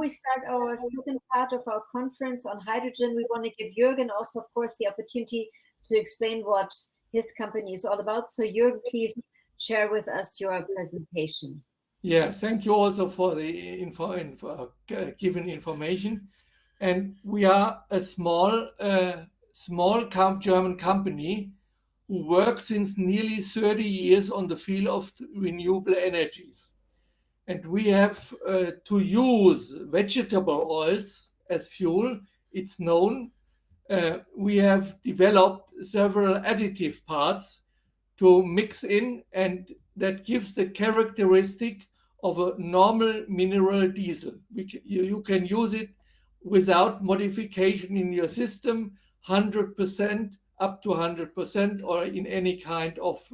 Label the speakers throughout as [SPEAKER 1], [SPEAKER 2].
[SPEAKER 1] we start our second part of our conference on hydrogen, we want to give Jürgen also, of course, the opportunity to explain what his company is all about. So Jürgen, please share with us your presentation.
[SPEAKER 2] Yeah, thank you also for the given information. And we are a small German company who works since nearly 30 years on the field of renewable energies. And we have to use vegetable oils as fuel. It's known. We have developed several additive parts to mix in, and that gives the characteristic of a normal mineral diesel. You can use it without modification in your system, 100%, up to 100%, or in any kind of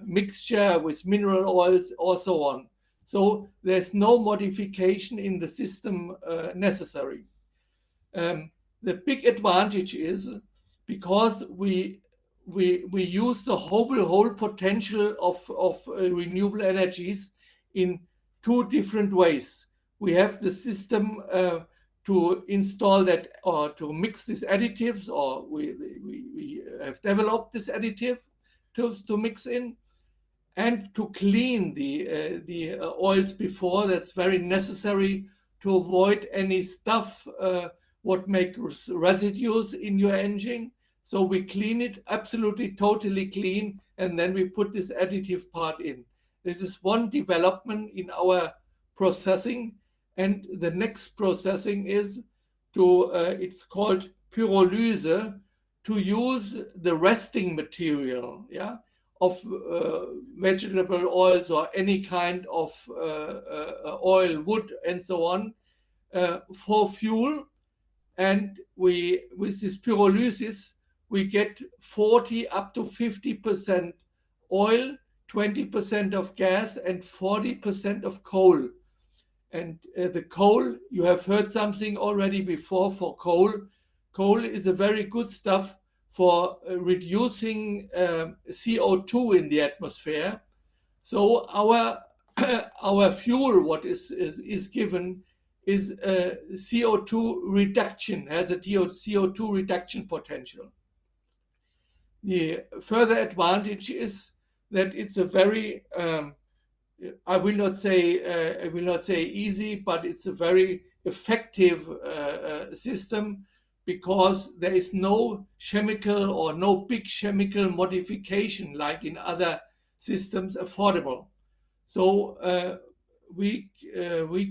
[SPEAKER 2] mixture with mineral oils or so on. So there's no modification in the system necessary. The big advantage is because we use the whole potential of renewable energies in two different ways. We have the system to install that or to mix these additives, or we have developed this additive to mix in, and to clean the oils before. That's very necessary to avoid any stuff what makes residues in your engine. So we clean it absolutely totally clean, and then we put this additive part in. This is one development in our processing, and the next processing is to it's called pyrolyse, to use the resting material, yeah, of vegetable oils or any kind of oil, wood, and so on, for fuel. And with this pyrolysis, we get 40 up to 50% oil, 20% of gas, and 40% of coal. And the coal, you have heard something already before for coal. Coal is a very good stuff for reducing CO2 in the atmosphere. So our fuel, what is given, is CO2 reduction, has a CO2 reduction potential. The further advantage is that it's a very I will not say easy, but it's a very effective system, because there is no chemical or no big chemical modification like in other systems affordable. So we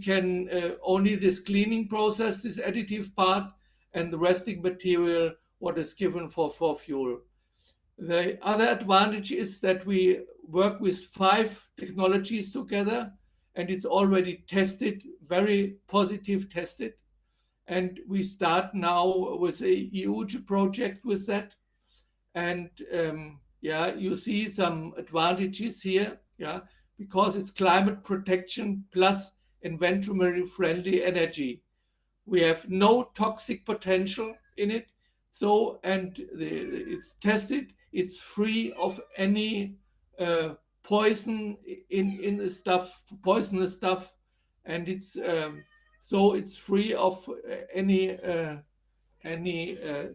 [SPEAKER 2] can only this cleaning process, this additive part, and the resting material, what is given for fuel. The other advantage is that we work with 5 technologies together, and it's already tested, very positive tested. And we start now with a huge project with that. And yeah, you see some advantages here, yeah, because it's climate protection plus environmentally friendly energy. We have no toxic potential in it. So, and it's tested, it's free of any poison in the stuff, poisonous stuff, and it's so it's free of any.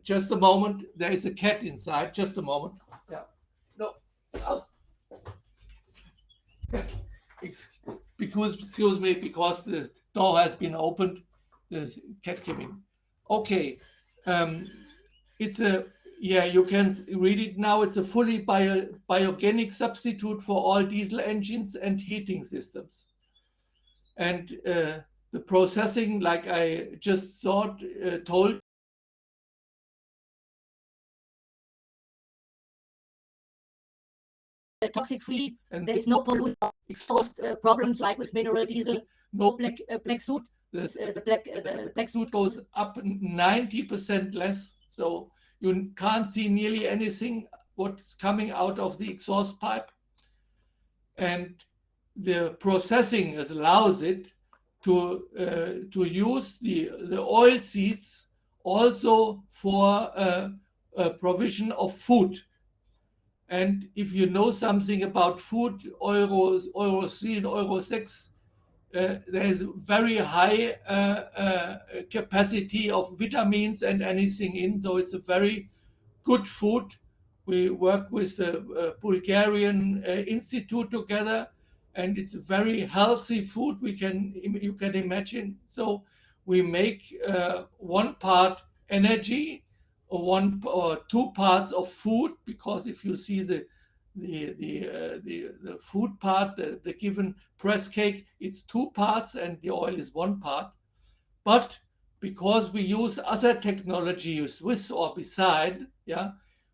[SPEAKER 2] Just a moment. There is a cat inside. Just a moment. Yeah. No. Excuse me, because the door has been opened. The cat came in. Okay. It's a, yeah, you can read it now. It's a fully biogenic substitute for all diesel engines and heating systems. And the processing, like I just told,
[SPEAKER 3] toxic free, and there is no pollution exhaust problems like with mineral diesel. No black soot.
[SPEAKER 2] The black soot goes up 90% less, so you can't see nearly anything what's coming out of the exhaust pipe. And the processing allows it to use the oil seeds also for provision of food. And if you know something about food, Euro 3 and Euro 6, there is very high capacity of vitamins and anything in, so it's a very good food. We work with the Bulgarian Institute together, and it's a very healthy food you can imagine. So we make 1 part energy, or 1 or 2 parts of food, because if you see the food part, the given press cake, it's 2 parts and the oil is 1 part. But because we use other technologies with or beside, yeah,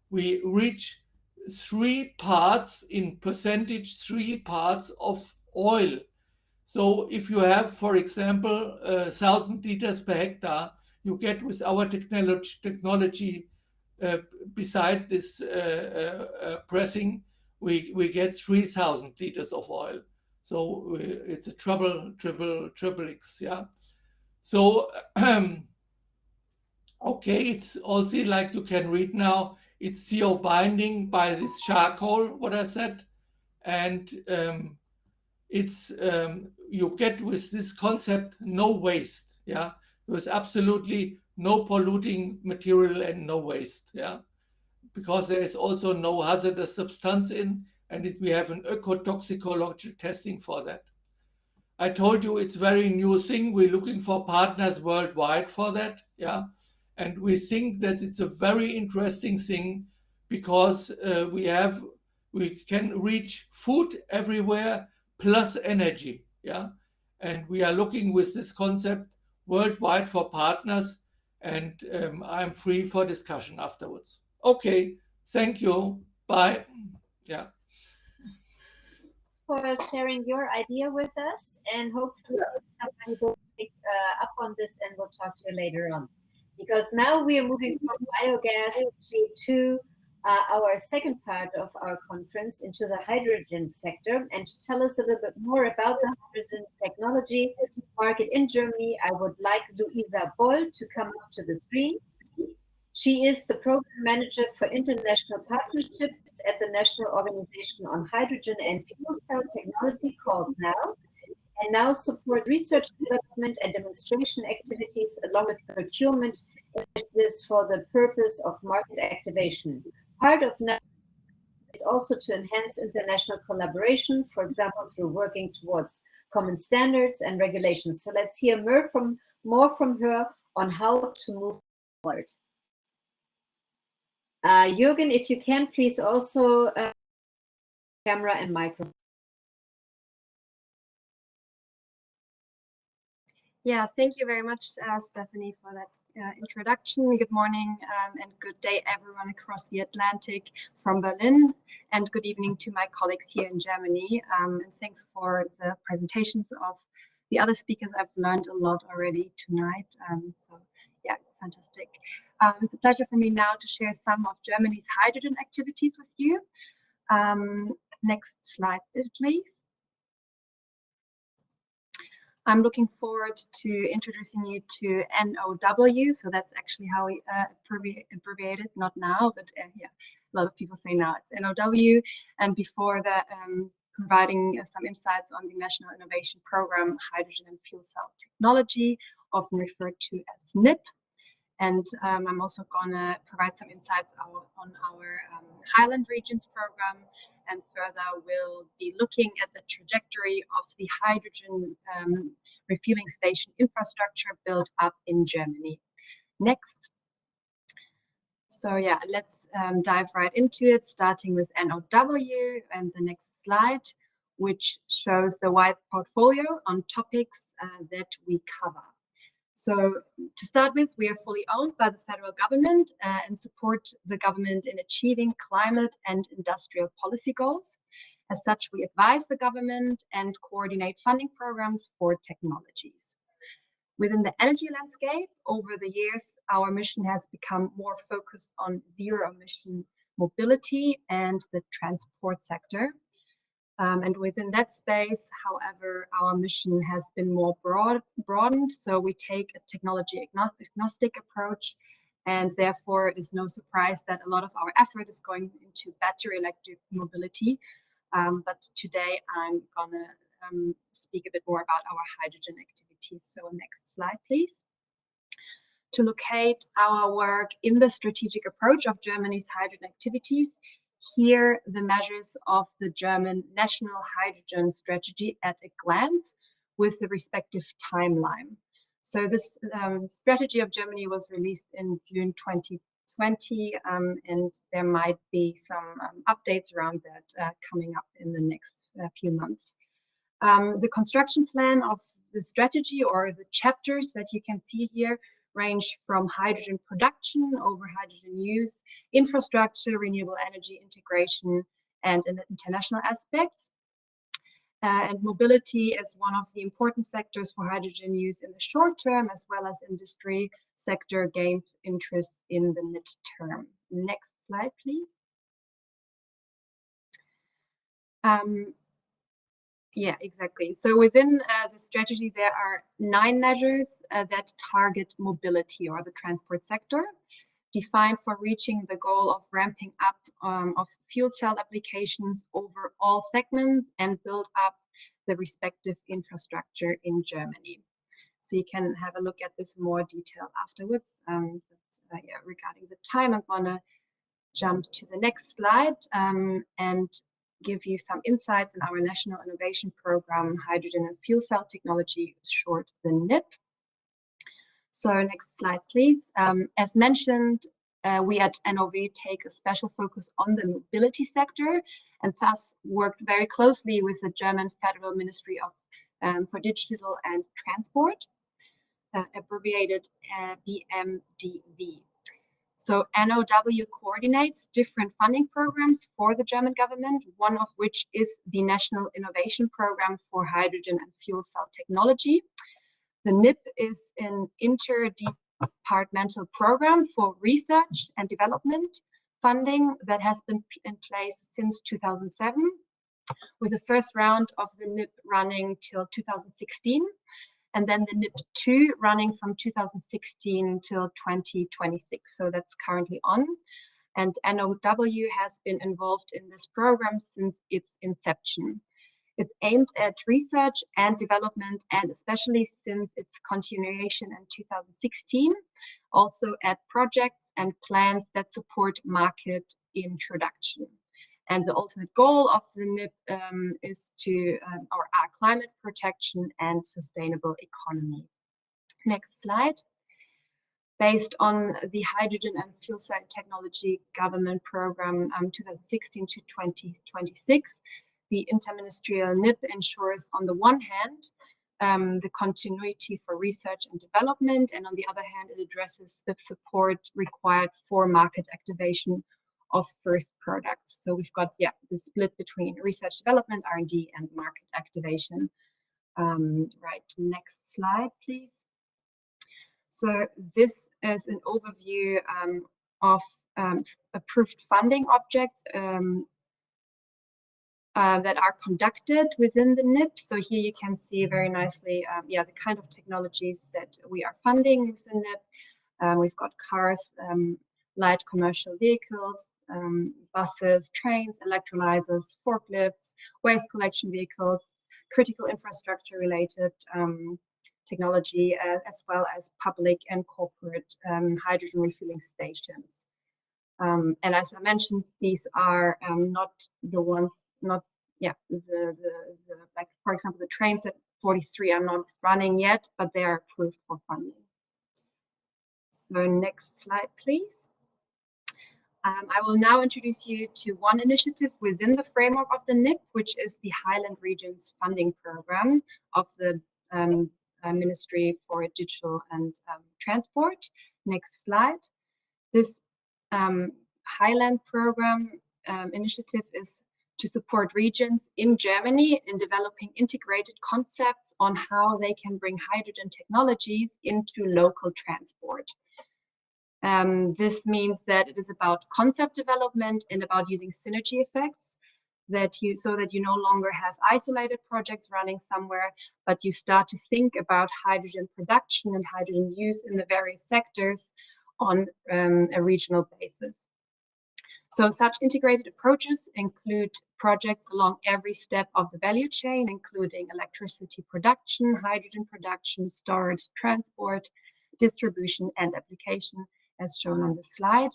[SPEAKER 2] we reach 3 parts in percentage, 3 parts of oil. So if you have, for example, 1,000 liters per hectare, you get with our technology beside this pressing, we get 3,000 liters of oil. So it's a triple X, yeah. So okay, it's also like you can read now, it's CO binding by this charcoal, what I said, and it's you get with this concept no waste, yeah. There's absolutely no polluting material and no waste, yeah, because there is also no hazardous substance in, and we have an ecotoxicological testing for that. I told you it's very new thing. We're looking for partners worldwide for that, yeah, and we think that it's a very interesting thing because we can reach food everywhere plus energy, yeah, and we are looking with this concept worldwide for partners, and I'm free for discussion afterwards. Okay, thank you. Bye. Yeah.
[SPEAKER 1] For sharing your idea with us, and hopefully somebody will pick up on this and we'll talk to you later on. Because now we are moving from biogas actually to our second part of our conference, into the hydrogen sector. And to tell us a little bit more about the hydrogen technology market in Germany, I would like Luisa Boll to come up to the screen. She is the program manager for international partnerships at the National Organization on Hydrogen and Fuel Cell Technology, called NOW, and now supports research, development, and demonstration activities along with procurement initiatives for the purpose of market activation. Part of NOW is also to enhance international collaboration, for example, through working towards common standards and regulations. So let's hear more from her on how to move forward. Jürgen, if you can, please also camera and microphone.
[SPEAKER 4] Yeah, thank you very much, Stephanie, for that introduction. Good morning and good day, everyone across the Atlantic from Berlin, and good evening to my colleagues here in Germany. And thanks for the presentations of the other speakers. I've learned a lot already tonight. So yeah, fantastic. It's a pleasure for me now to share some of Germany's hydrogen activities with you. Next slide, please. I'm looking forward to introducing you to NOW. So that's actually how we abbreviate it, not now, but yeah, a lot of people say now it's NOW. And before that, providing some insights on the National Innovation Program, Hydrogen and Fuel Cell Technology, often referred to as NIP. And I'm also gonna provide some insights on our Highland Regions program, and further we'll be looking at the trajectory of the hydrogen refueling station infrastructure built up in Germany. Next. So yeah, let's dive right into it, starting with NOW and the next slide, which shows the wide portfolio on topics that we cover. So to start with, we are fully owned by the federal government and support the government in achieving climate and industrial policy goals. As such, we advise the government and coordinate funding programs for technologies. Within the energy landscape, over the years, our mission has become more focused on zero-emission mobility and the transport sector. And within that space, however, our mission has been more broadened. So we take a technology agnostic approach, and therefore it is no surprise that a lot of our effort is going into battery electric mobility. But today I'm gonna speak a bit more about our hydrogen activities. So next slide, please. To locate our work in the strategic approach of Germany's hydrogen activities, here the measures of the German National Hydrogen Strategy at a glance with the respective timeline. So this strategy of Germany was released in June 2020, and there might be some updates around that coming up in the next few months. The construction plan of the strategy, or the chapters that you can see here, range from hydrogen production over hydrogen use, infrastructure, renewable energy integration, and international aspects. And mobility is one of the important sectors for hydrogen use in the short term, as well as industry sector gains interest in the mid-term. Next slide, please. Yeah, exactly. So within the strategy, there are 9 measures that target mobility, or the transport sector, defined for reaching the goal of ramping up of fuel cell applications over all segments and build up the respective infrastructure in Germany. So you can have a look at this in more detail afterwards. Yeah, regarding the time, I'm gonna jump to the next slide and give you some insights in our National Innovation Program, Hydrogen and Fuel Cell Technology, short the NIP. So next slide, please. As mentioned, we at NOV take a special focus on the mobility sector, and thus worked very closely with the German Federal Ministry of for Digital and Transport, abbreviated BMDV. So NOW coordinates different funding programs for the German government, one of which is the National Innovation Program for Hydrogen and Fuel Cell Technology. The NIP is an interdepartmental program for research and development funding that has been in place since 2007, with the first round of the NIP running till 2016. And then the NIP2 running from 2016 till 2026. So that's currently on. And NOW has been involved in this program since its inception. It's aimed at research and development, and especially since its continuation in 2016, also at projects and plans that support market introduction. And the ultimate goal of the NIP is to our climate protection and sustainable economy. Next slide. Based on the Hydrogen and Fuel Cell Technology Government Program 2016 to 2026, the interministerial NIP ensures, on the one hand, the continuity for research and development, and on the other hand, it addresses the support required for market activation of first products. So we've got, yeah, the split between research development, R&D, and market activation. Right, next slide, please. So this is an overview of approved funding objects that are conducted within the NIP. So here you can see very nicely, yeah, the kind of technologies that we are funding within NIP. We've got cars, light commercial vehicles, buses, trains, electrolyzers, forklifts, waste collection vehicles, critical infrastructure related technology, as well as public and corporate hydrogen refueling stations. And as I mentioned, these are not the ones, not, yeah, like, for example, the trains at 43 are not running yet, but they are approved for funding. So next slide, please. I will now introduce you to one initiative within the framework of the NIP, which is the Highland Regions Funding Program of the Ministry for Digital and Transport. Next slide. This Highland Program initiative is to support regions in Germany in developing integrated concepts on how they can bring hydrogen technologies into local transport. This means that it is about concept development and about using synergy effects so that you no longer have isolated projects running somewhere, but you start to think about hydrogen production and hydrogen use in the various sectors on a regional basis. So such integrated approaches include projects along every step of the value chain, including electricity production, hydrogen production, storage, transport, distribution, and application, as shown on the slide.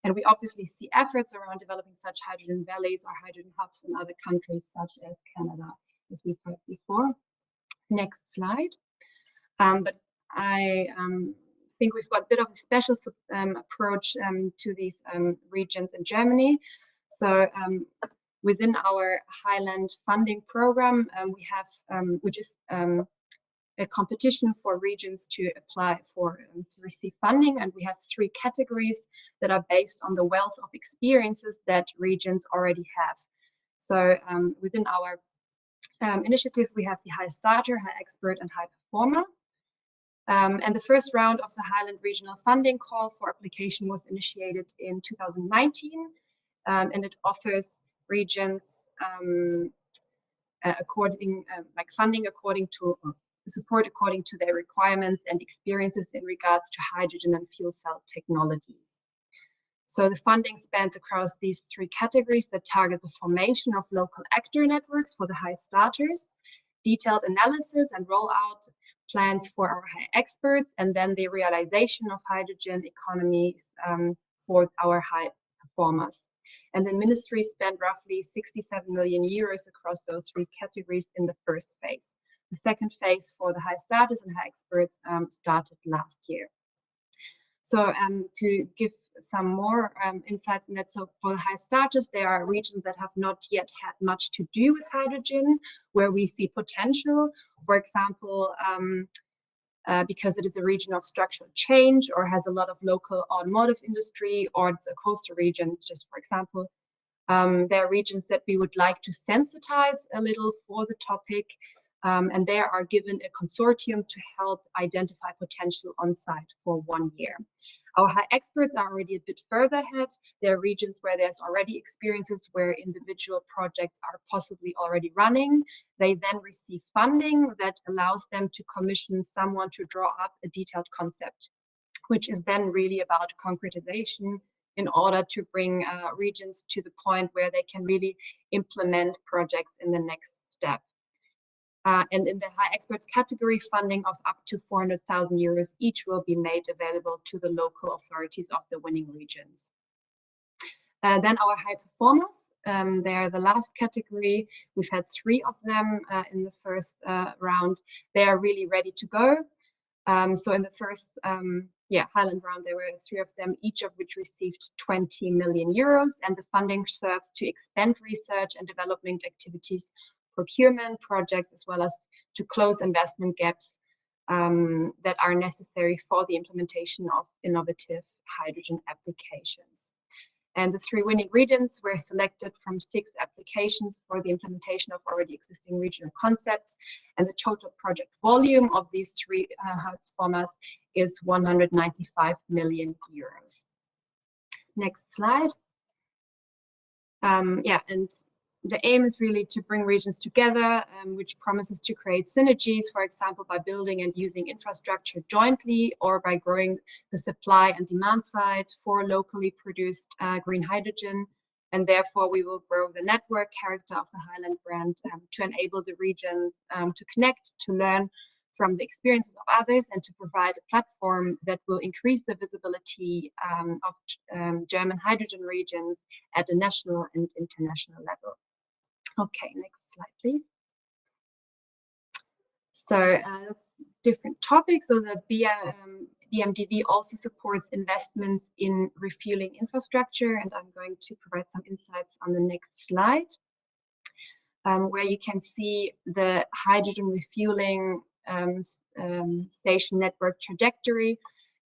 [SPEAKER 4] And we obviously see efforts around developing such hydrogen valleys or hydrogen hubs in other countries, such as Canada, as we've heard before. Next slide. But I think we've got a bit of a special approach to these regions in Germany. So within our Highland funding program, we have, which is a competition for regions to apply for to receive funding, and we have 3 categories that are based on the wealth of experiences that regions already have. So within our initiative, we have the high starter, high expert, and high performer. And the first round of the Highland Regional Funding Call for application was initiated in 2019, and it offers regions funding according to support according to their requirements and experiences in regards to hydrogen and fuel cell technologies. So the funding spans across these 3 categories that target the formation of local actor networks for the high starters, detailed analysis and rollout plans for our high experts, and then the realization of hydrogen economies for our high performers. And the ministry spent roughly 67 million euros across those 3 categories in the first phase. The second phase for the high starters and high experts started last year. So to give some more insights in that, so for the high starters, there are regions that have not yet had much to do with hydrogen, where we see potential. For example, because it is a region of structural change or has a lot of local automotive industry, or it's a coastal region, just for example. There are regions that we would like to sensitize a little for the topic, and they are given a consortium to help identify potential on site for 1 year. Our high experts are already a bit further ahead. There are regions where there's already experiences where individual projects are possibly already running. They then receive funding that allows them to commission someone to draw up a detailed concept, which is then really about concretization in order to bring regions to the point where they can really implement projects in the next step. And in the high experts category, funding of up to 400,000 euros each will be made available to the local authorities of the winning regions. Then our high performers, they're the last category. We've had 3 of them in the first round. They are really ready to go. So in the first Highland round, there were 3 of them, each of which received 20 million euros, and the funding serves to expand research and development activities, procurement projects, as well as to close investment gaps that are necessary for the implementation of innovative hydrogen applications. And the 3 winning regions were selected from 6 applications for the implementation of already existing regional concepts. And the total project volume of these 3 high performers is 195 million euros. Next slide. And the aim is really to bring regions together, which promises to create synergies, for example, by building and using infrastructure jointly, or by growing the supply and demand side for locally produced green hydrogen. And therefore, we will grow the network character of the Highland brand to enable the regions to connect, to learn from the experiences of others, and to provide a platform that will increase the visibility of German hydrogen regions at a national and international level. Okay, next slide, please. So different topics. So the BMDV also supports investments in refueling infrastructure, and I'm going to provide some insights on the next slide, where you can see the hydrogen refueling station network trajectory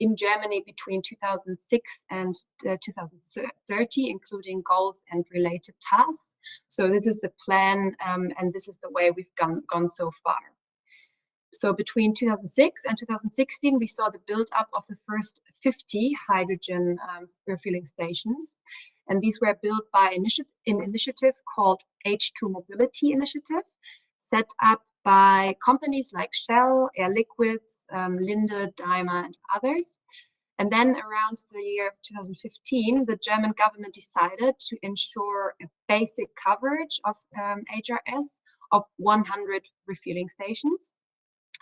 [SPEAKER 4] in Germany between 2006 and 2030, including goals and related tasks. So this is the plan, and this is the way we've gone so far. So between 2006 and 2016, we saw the build-up of the first 50 hydrogen refueling stations. And these were built by an initiative called H2 Mobility Initiative, set up by companies like Shell, Air Liquide, Linde, Daimler, and others. And then around the year of 2015, the German government decided to ensure a basic coverage of HRS of 100 refueling stations.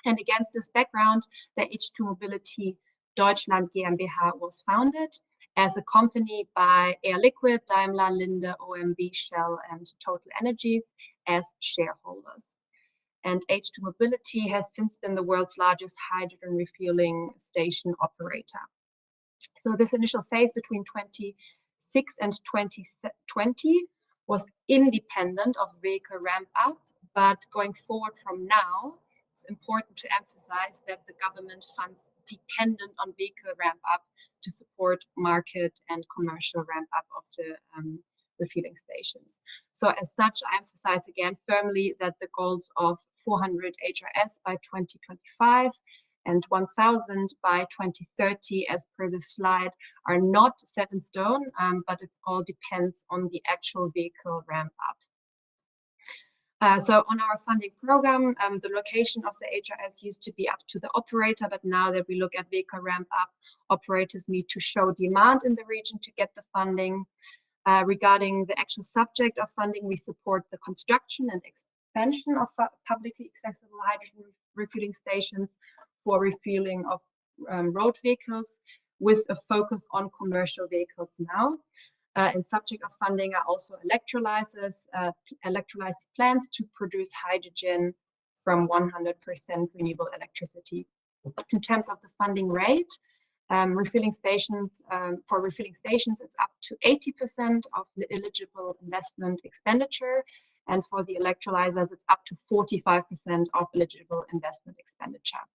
[SPEAKER 4] And against this background, the H2 Mobility Deutschland GmbH was founded as a company by Air Liquide, Daimler, Linde, OMV, Shell, and Total Energies as shareholders. And H2 Mobility has since been the world's largest hydrogen refueling station operator. So this initial phase between 2006 and 2020 was independent of vehicle ramp up, but going forward from now, it's important to emphasize that the government funds dependent on vehicle ramp up to support market and commercial ramp up of the refueling stations. So as such, I emphasize again firmly that the goals of 400 HRS by 2025 and 1,000 by 2030, as per the slide, are not set in stone, but it all depends on the actual vehicle ramp up. So on our funding program, the location of the HRS used to be up to the operator, but now that we look at vehicle ramp up, operators need to show demand in the region to get the funding. Regarding the actual subject of funding, we support the construction and expansion of publicly accessible hydrogen refueling stations for refueling of road vehicles, with a focus on commercial vehicles now. And subject of funding are also electrolyzers plants to produce hydrogen from 100% renewable electricity. In terms of the funding rate, refueling stations, for refueling stations, it's up to 80% of the eligible investment expenditure. And for the electrolyzers, it's up to 45% of eligible investment expenditure.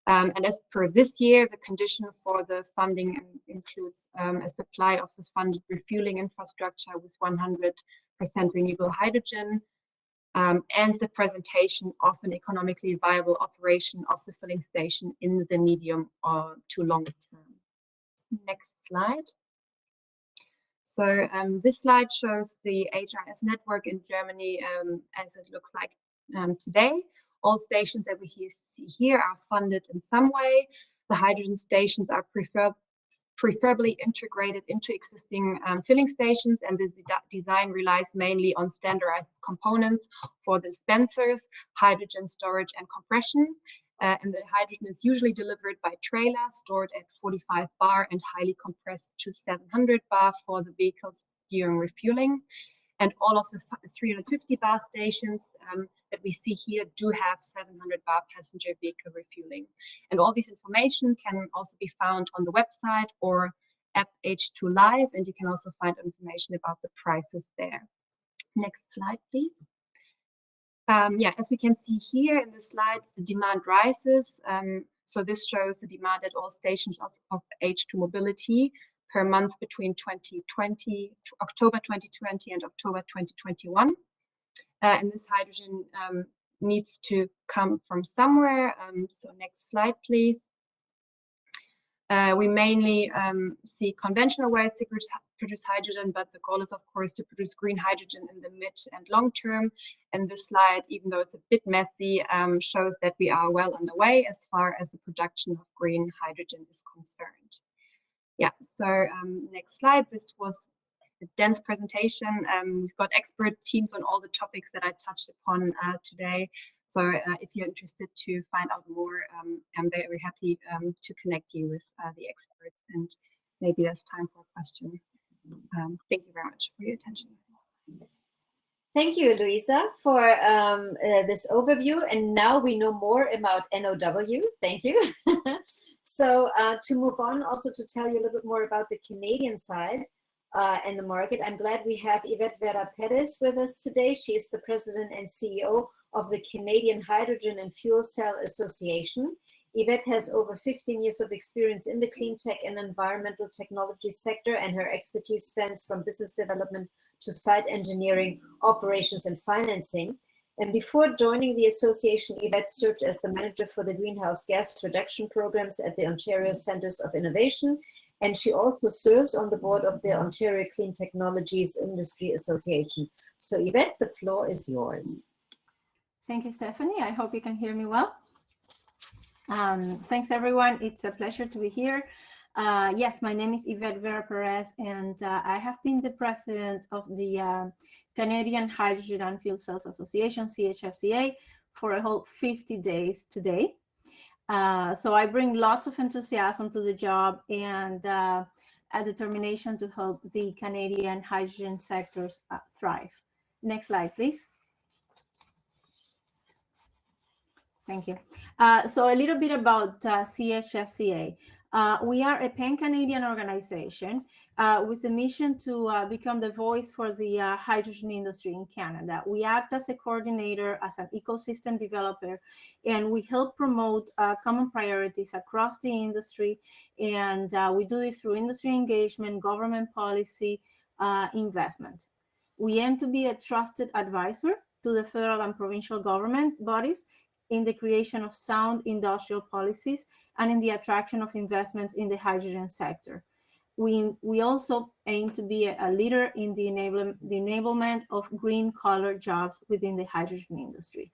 [SPEAKER 4] And as per this year, the condition for the funding includes a supply of the funded refueling infrastructure with 100% renewable hydrogen, and the presentation of an economically viable operation of the filling station in the medium to long term. Next slide. So this slide shows the HRS network in Germany as it looks like today. All stations that we see here are funded in some way. The hydrogen stations are preferably integrated into existing filling stations, and the design relies mainly on standardized components for the dispensers, hydrogen storage and compression. And the hydrogen is usually delivered by trailer, stored at 45 bar and highly compressed to 700 bar for the vehicles during refueling. And all of the 350 bar stations that we see here do have 700 bar passenger vehicle refueling. And all this information can also be found on the website or app H2 Live, and you can also find information about the prices there. Next slide, please. Yeah, as we can see here in the slide, the demand rises. So this shows the demand at all stations of H2 Mobility per month between October 2020 and October 2021. And this hydrogen needs to come from somewhere. So next slide, please. We mainly see conventional ways to produce hydrogen, but the goal is, of course, to produce green hydrogen in the mid and long term. And this slide, even though it's a bit messy, shows that we are well on the way as far as the production of green hydrogen is concerned. Yeah, so next slide. This was a dense presentation. We've got expert teams on all the topics that I touched upon today. So if you're interested to find out more, I'm very happy to connect you with the experts, and maybe there's time for a question. Thank you very much for your attention.
[SPEAKER 1] Thank you, Luisa, for this overview. And now we know more about NOW. Thank you. So to move on, also to tell you a little bit more about the Canadian side and the market, I'm glad we have Yvette Vera Perez with us today. She is the president and CEO of the Canadian Hydrogen and Fuel Cell Association. Yvette has over 15 years of experience in the clean tech and environmental technology sector, and her expertise spans from business development to site engineering, operations, and financing. And before joining the association, Yvette served as the manager for the greenhouse gas reduction programs at the Ontario Centres of Innovation, and she also serves on the board of the Ontario Clean Technologies Industry Association. So Yvette, the floor is yours.
[SPEAKER 5] Thank you, Stephanie. I hope you can hear me well. Thanks, everyone. It's a pleasure to be here. Yes, my name is Yvette Vera Perez, and I have been the president of the Canadian Hydrogen and Fuel Cells Association, CHFCA, for a whole 50 days today. So I bring lots of enthusiasm to the job and a determination to help the Canadian hydrogen sectors thrive. Next slide, please. Thank you. So a little bit about CHFCA. We are a pan-Canadian organization with a mission to become the voice for the hydrogen industry in Canada. We act as a coordinator, as an ecosystem developer, and we help promote common priorities across the industry. And we do this through industry engagement, government policy, investment. We aim to be a trusted advisor to the federal and provincial government bodies in the creation of sound industrial policies and in the attraction of investments in the hydrogen sector. We also aim to be a leader in the enablement of green-collar jobs within the hydrogen industry.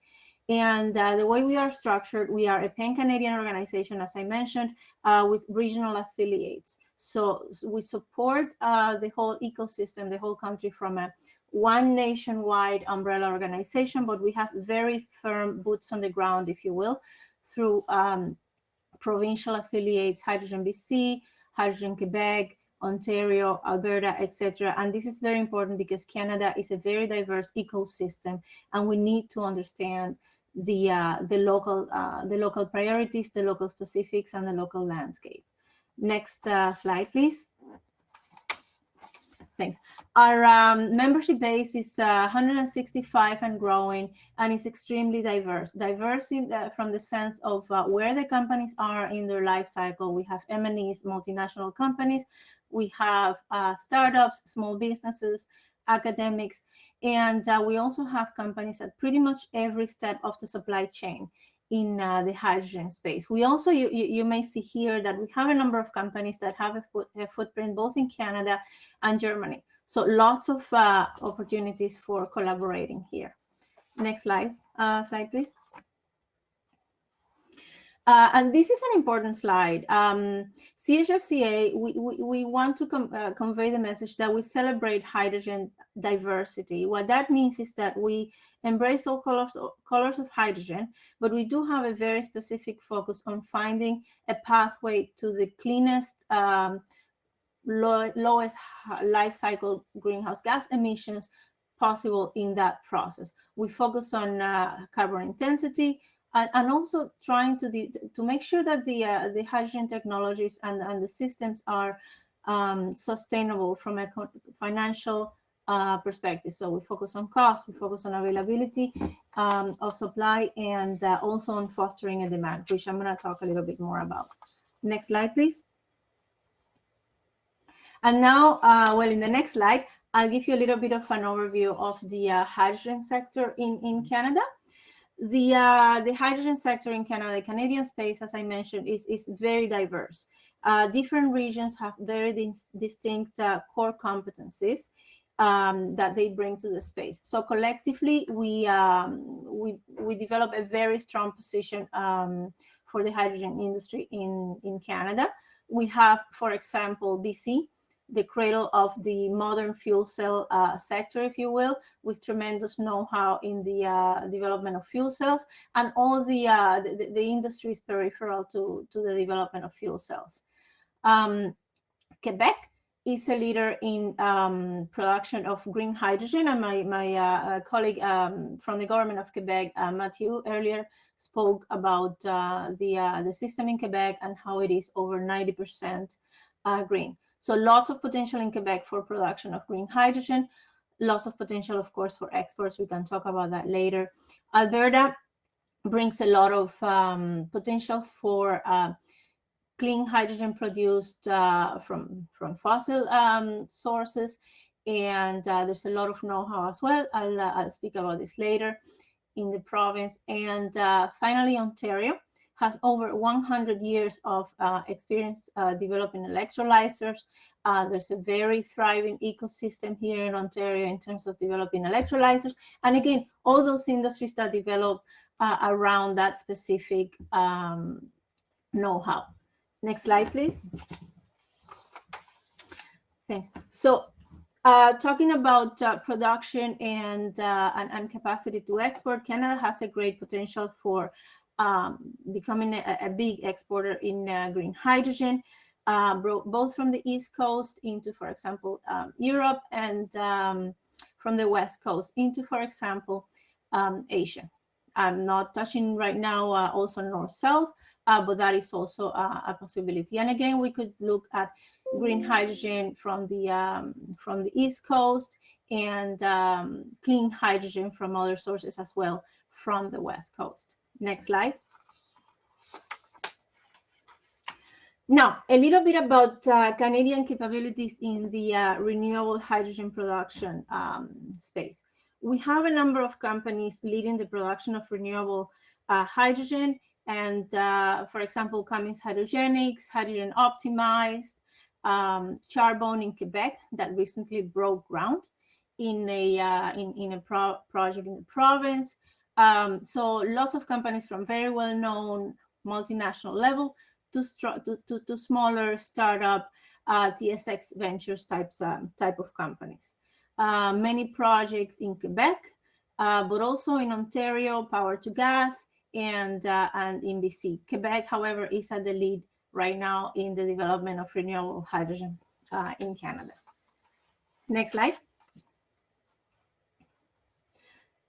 [SPEAKER 5] And the way we are structured, we are a pan-Canadian organization, as I mentioned, with regional affiliates. So we support the whole ecosystem, the whole country from a one nationwide umbrella organization, but we have very firm boots on the ground, if you will, through provincial affiliates, Hydrogen BC, Hydrogen Quebec, Ontario, Alberta, etc. And this is very important because Canada is a very diverse ecosystem, and we need to understand the local priorities, the local specifics, and the local landscape. Next slide, please. Thanks. Our membership base is 165 and growing, and it's extremely diverse. Diverse from the sense of where the companies are in their life cycle. We have M&Es, multinational companies. We have startups, small businesses, academics, and we also have companies at pretty much every step of the supply chain in the hydrogen space. We also, you may see here that we have a number of companies that have a footprint both in Canada and Germany. So lots of opportunities for collaborating here. Next slide, please. And this is an important slide. CHFCA, we want to convey the message that we celebrate hydrogen diversity. What that means is that we embrace all colors of hydrogen, but we do have a very specific focus on finding a pathway to the cleanest, lowest life cycle greenhouse gas emissions possible in that process. We focus on carbon intensity, and also trying to make sure that the hydrogen technologies and the systems are sustainable from a financial perspective. So we focus on cost, we focus on availability of supply, and also on fostering a demand, which I'm going to talk a little bit more about. Next slide, please. And now, well, in the next slide, I'll give you a little bit of an overview of the hydrogen sector in Canada. The hydrogen sector in Canada, the Canadian space, as I mentioned, is very diverse. Different regions have very distinct core competencies that they bring to the space. So collectively, we develop a very strong position for the hydrogen industry in Canada. We have, for example, BC, the cradle of the modern fuel cell sector, if you will, with tremendous know-how in the development of fuel cells, and all the industries peripheral to the development of fuel cells. Quebec is a leader in production of green hydrogen, and my colleague from the government of Quebec, Mathieu, earlier spoke about the system in Quebec and how it is over 90% green. So lots of potential in Quebec for production of green hydrogen, lots of potential, of course, for exports. We can talk about that later. Alberta brings a lot of potential for clean hydrogen produced from fossil sources, and there's a lot of know-how as well. I'll speak about this later in the province. And finally, Ontario has over 100 years of experience developing electrolyzers. There's a very thriving ecosystem here in Ontario in terms of developing electrolyzers. And again, all those industries that develop around that specific know-how. Next slide, please. Thanks. So talking about production and capacity to export, Canada has a great potential for becoming a big exporter in green hydrogen, both from the East Coast into, for example, Europe, and from the West Coast into, for example, Asia. I'm not touching right now also North-South, but that is also a possibility. And again, we could look at green hydrogen from the East Coast and clean hydrogen from other sources as well from the West Coast. Next slide. Now, a little bit about Canadian capabilities in the renewable hydrogen production space. We have a number of companies leading the production of renewable hydrogen, and for example, Cummins Hydrogenics, Hydrogen Optimized, Charbone in Quebec that recently broke ground in a project in the province. So lots of companies from very well-known multinational level to smaller startup TSX Ventures type of companies. Many projects in Quebec, but also in Ontario, power to gas, and in BC. Quebec, however, is at the lead right now in the development of renewable hydrogen in Canada. Next slide.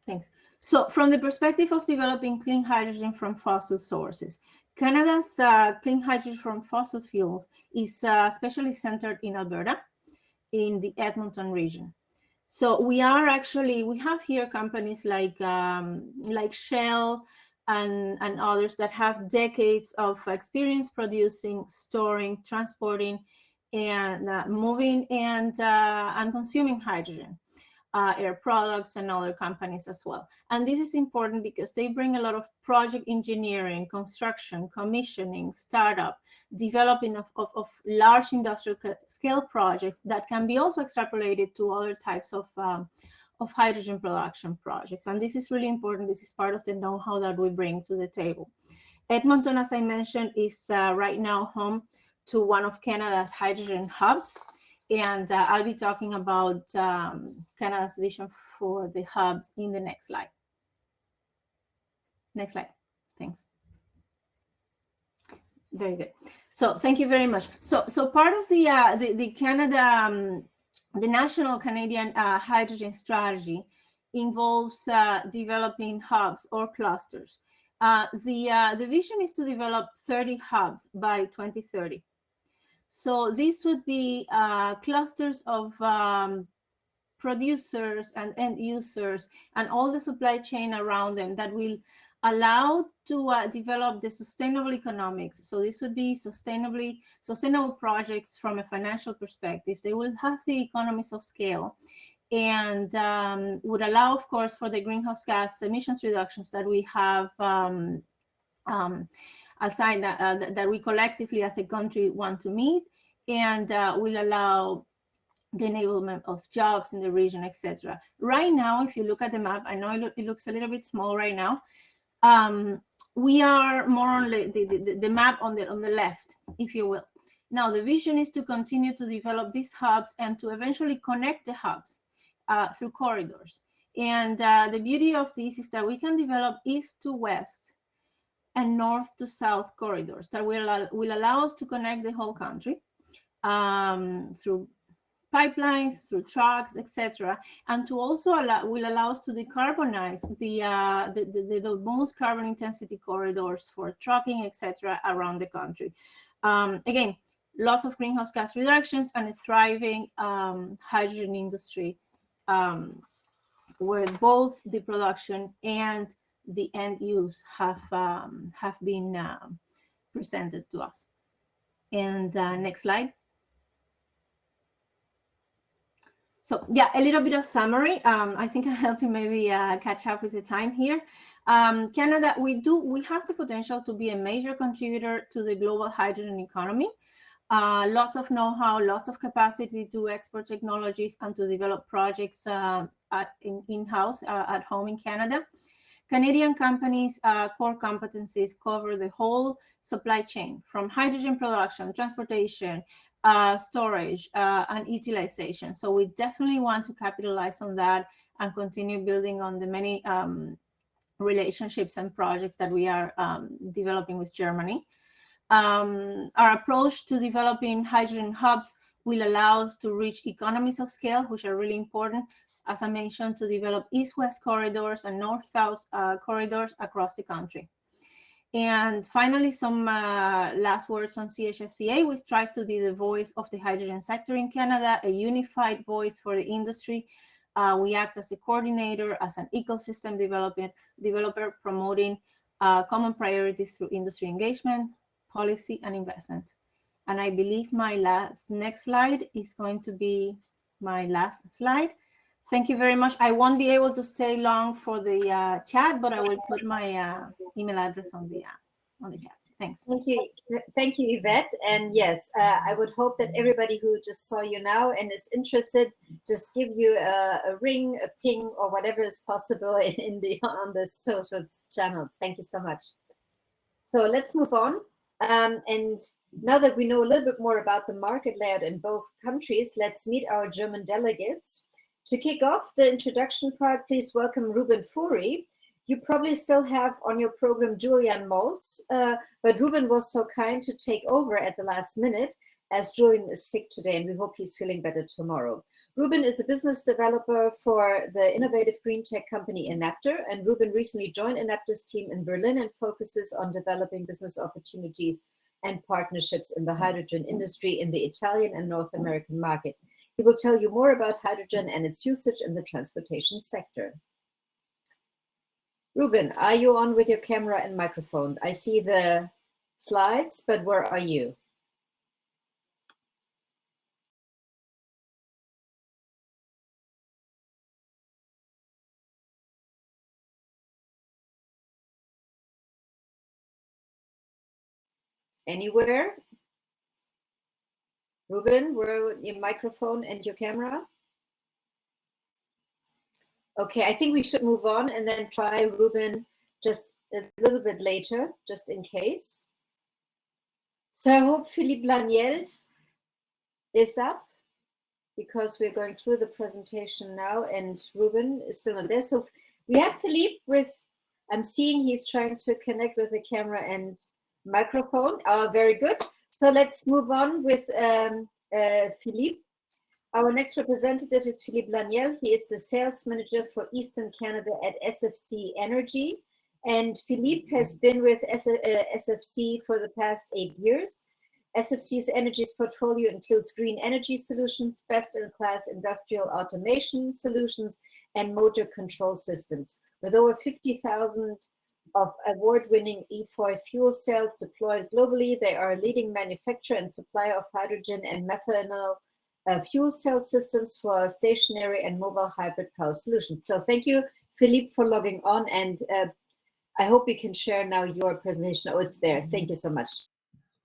[SPEAKER 5] Thanks. So from the perspective of developing clean hydrogen from fossil sources, Canada's clean hydrogen from fossil fuels is especially centered in Alberta, in the Edmonton region. So we have here companies like Shell and others that have decades of experience producing, storing, transporting, and moving and consuming hydrogen. Air Products and other companies as well. And this is important because they bring a lot of project engineering, construction, commissioning, startup, developing of large industrial scale projects that can be also extrapolated to other types of hydrogen production projects. And this is really important. This is part of the know-how that we bring to the table. Edmonton, as I mentioned, is right now home to one of Canada's hydrogen hubs. And I'll be talking about Canada's vision for the hubs in the next slide. Next slide. Thanks. Very good. So thank you very much. So part of the Canada, the National Canadian Hydrogen Strategy involves developing hubs or clusters. The vision is to develop 30 hubs by 2030. So these would be clusters of producers and end users and all the supply chain around them that will allow to develop the sustainable economics. So this would be sustainable projects from a financial perspective. They will have the economies of scale and would allow, of course, for the greenhouse gas emissions reductions that we have assigned that we collectively as a country want to meet, and will allow the enablement of jobs in the region, etc. Right now, if you look at the map, I know it looks a little bit small right now. We are more on the map on the left, if you will. Now, the vision is to continue to develop these hubs and to eventually connect the hubs through corridors. And the beauty of this is that we can develop east to west and north to south corridors that will allow us to connect the whole country through pipelines, through trucks, etc., and to also allow us to decarbonize the most carbon intensity corridors for trucking, etc., around the country. Again, lots of greenhouse gas reductions and a thriving hydrogen industry where both the production and the end use have been presented to us. And next slide. So yeah, a little bit of summary. I think I'm helping maybe catch up with the time here. Canada, we have the potential to be a major contributor to the global hydrogen economy. Lots of know-how, lots of capacity to export technologies and to develop projects in-house at home in Canada. Canadian companies' core competencies cover the whole supply chain, from hydrogen production, transportation, storage, and utilization. So we definitely want to capitalize on that and continue building on the many relationships and projects that we are developing with Germany. Our approach to developing hydrogen hubs will allow us to reach economies of scale, which are really important, as I mentioned, to develop east-west corridors and north-south corridors across the country. And finally, some last words on CHFCA. We strive to be the voice of the hydrogen sector in Canada, a unified voice for the industry. We act as a coordinator, as an ecosystem developer, promoting common priorities through industry engagement, policy, and investment. And I believe my next slide is going to be my last slide. Thank you very much. I won't be able to stay long for the chat, but I will put my email address on the chat. Thanks.
[SPEAKER 1] Thank you, Yvette. And yes, I would hope that everybody who just saw you now and is interested, just give you a ring, a ping, or whatever is possible on the social channels. Thank you so much. So let's move on. And now that we know a little bit more about the market layout in both countries, let's meet our German delegates. To kick off the introduction part, please welcome Ruben Fourie. You probably still have on your program Julian Moltz, but Ruben was so kind to take over at the last minute, as Julian is sick today, and we hope he's feeling better tomorrow. Ruben is a business developer for the innovative green tech company Enapter, and Ruben recently joined Enapter's team in Berlin and focuses on developing business opportunities and partnerships in the hydrogen industry in the Italian and North American market. He will tell you more about hydrogen and its usage in the transportation sector. Ruben, are you on with your camera and microphone? I see the slides, but where are you? Anywhere? Ruben, where are your microphone and your camera? Okay, I think we should move on and then try Ruben just a little bit later, just in case. So I hope Philippe Laniel is up, because we're going through the presentation now and Ruben is still not there. So we have Philippe with, I'm seeing he's trying to connect with the camera and microphone. Oh, very good. So let's move on with Philippe. Our next representative is Philippe Laniel. He is the sales manager for Eastern Canada at SFC Energy. And Philippe has been with SFC for the past 8 years. SFC's energy's portfolio includes green energy solutions, best-in-class industrial automation solutions, and motor control systems. With over 50,000 of award-winning E4 fuel cells deployed globally, they are a leading manufacturer and supplier of hydrogen and methanol fuel cell systems for stationary and mobile hybrid power solutions. So thank you, Philippe, for logging on, and I hope you can share now your presentation. Oh, it's there. Thank you so much.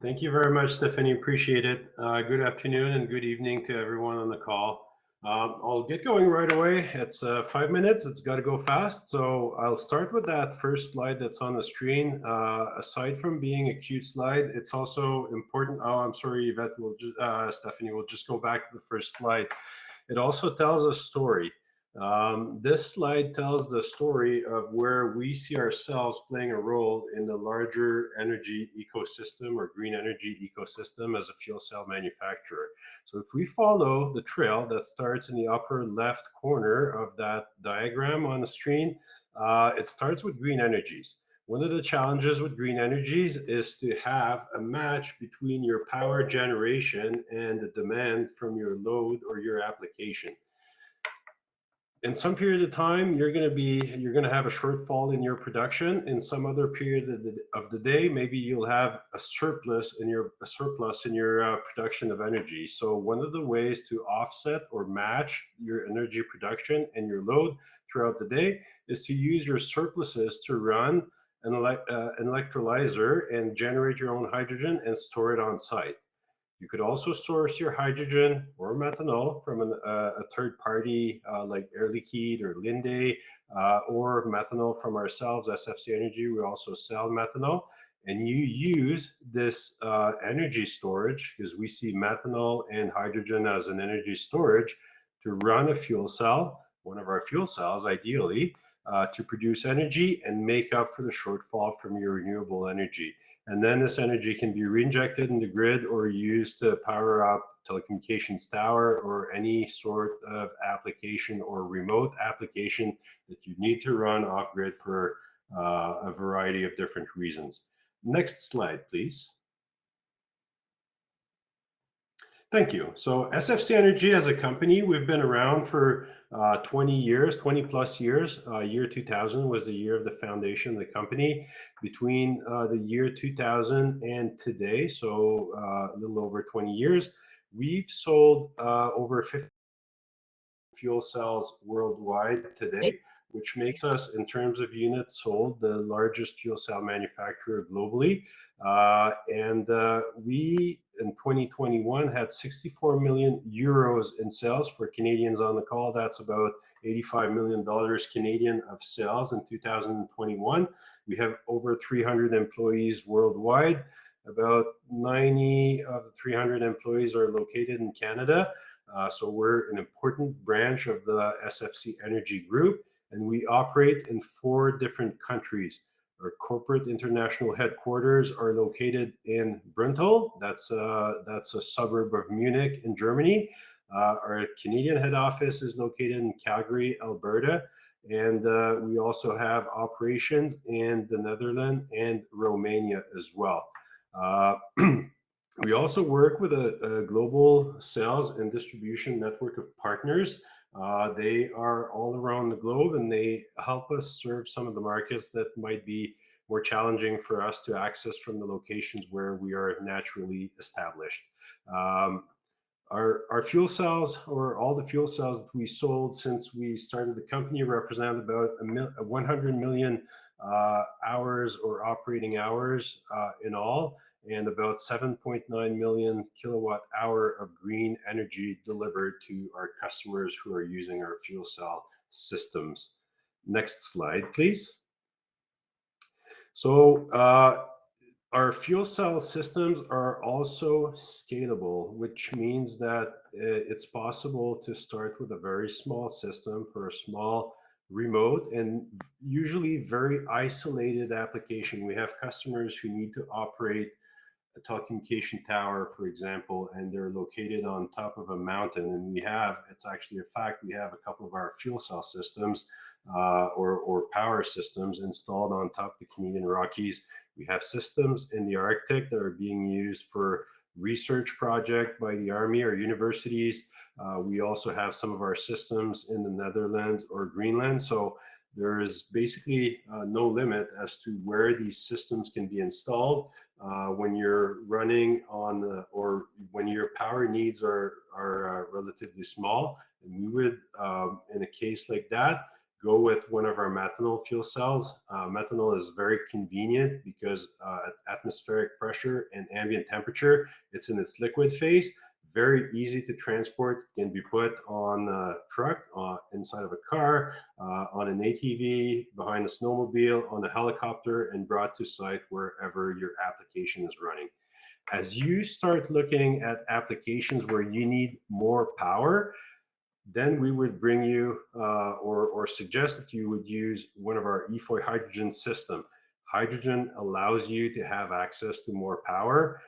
[SPEAKER 6] Thank you very much, Stephanie. Appreciate it. Good afternoon and good evening to everyone on the call. I'll get going right away. It's 5 minutes. It's got to go fast. So I'll start with that first slide that's on the screen. Aside from being a cute slide, it's also important. Oh, I'm sorry, Yvette. Stephanie will just go back to the first slide. It also tells a story. This slide tells the story of where we see ourselves playing a role in the larger energy ecosystem or green energy ecosystem as a fuel cell manufacturer. So if we follow the trail that starts in the upper left corner of that diagram on the screen, it starts with green energies. One of the challenges with green energies is to have a match between your power generation and the demand from your load or your application. In some period of time, you're going to have a shortfall in your production. In some other period of the day, maybe you'll have a surplus in your production of energy. So one of the ways to offset or match your energy production and your load throughout the day is to use your surpluses to run an electrolyzer and generate your own hydrogen and store it on site. You could also source your hydrogen or methanol from a third party like Air Liquide or Linde or methanol from ourselves, SFC Energy. We also sell methanol. And you use this energy storage, because we see methanol and hydrogen as an energy storage, to run a fuel cell, one of our fuel cells ideally, to produce energy and make up for the shortfall from your renewable energy. And then this energy can be reinjected in the grid or used to power up telecommunications tower or any sort of application or remote application that you need to run off grid for a variety of different reasons. Next slide, please. Thank you. So SFC Energy as a company, we've been around for 20 years, 20 plus years. Year 2000 was the year of the foundation of the company. Between the year 2000 and today, so a little over 20 years, we've sold over 50 fuel cells worldwide today, which makes us, in terms of units sold, the largest fuel cell manufacturer globally. We, in 2021, had 64 million euros in sales. For Canadians on the call, that's about $85 million Canadian of sales in 2021. We have over 300 employees worldwide. About 90 of the 300 employees are located in Canada. So we're an important branch of the SFC Energy Group, and we operate in 4 different countries. Our corporate international headquarters are located in Bruntal. That's a suburb of Munich in Germany. Our Canadian head office is located in Calgary, Alberta. And we also have operations in the Netherlands and Romania as well. We also work with a global sales and distribution network of partners. They are all around the globe, and they help us serve some of the markets that might be more challenging for us to access from the locations where we are naturally established. Our fuel cells, or all the fuel cells that we sold since we started the company, represent about 100 million hours or operating hours in all, and about 7.9 million kilowatt hour of green energy delivered to our customers who are using our fuel cell systems. Next slide, please. So our fuel cell systems are also scalable, which means that it's possible to start with a very small system for a small remote and usually very isolated application. We have customers who need to operate a telecommunication tower, for example, and they're located on top of a mountain. And it's actually a fact, we have a couple of our fuel cell systems or power systems installed on top of the Canadian Rockies. We have systems in the Arctic that are being used for research project by the Army or universities. We also have some of our systems in the Netherlands or Greenland. So there is basically no limit as to where these systems can be installed when you're running on or when your power needs are relatively small. And we would, in a case like that, go with one of our methanol fuel cells. Methanol is very convenient because at atmospheric pressure and ambient temperature, it's in its liquid phase. Very easy to transport, can be put on a truck, inside of a car, on an ATV, behind a snowmobile, on a helicopter, and brought to site wherever your application is running. As you start looking at applications where you need more power, then we would bring you or suggest that you would use one of our EFOY hydrogen system. Hydrogen allows you to have access to more power.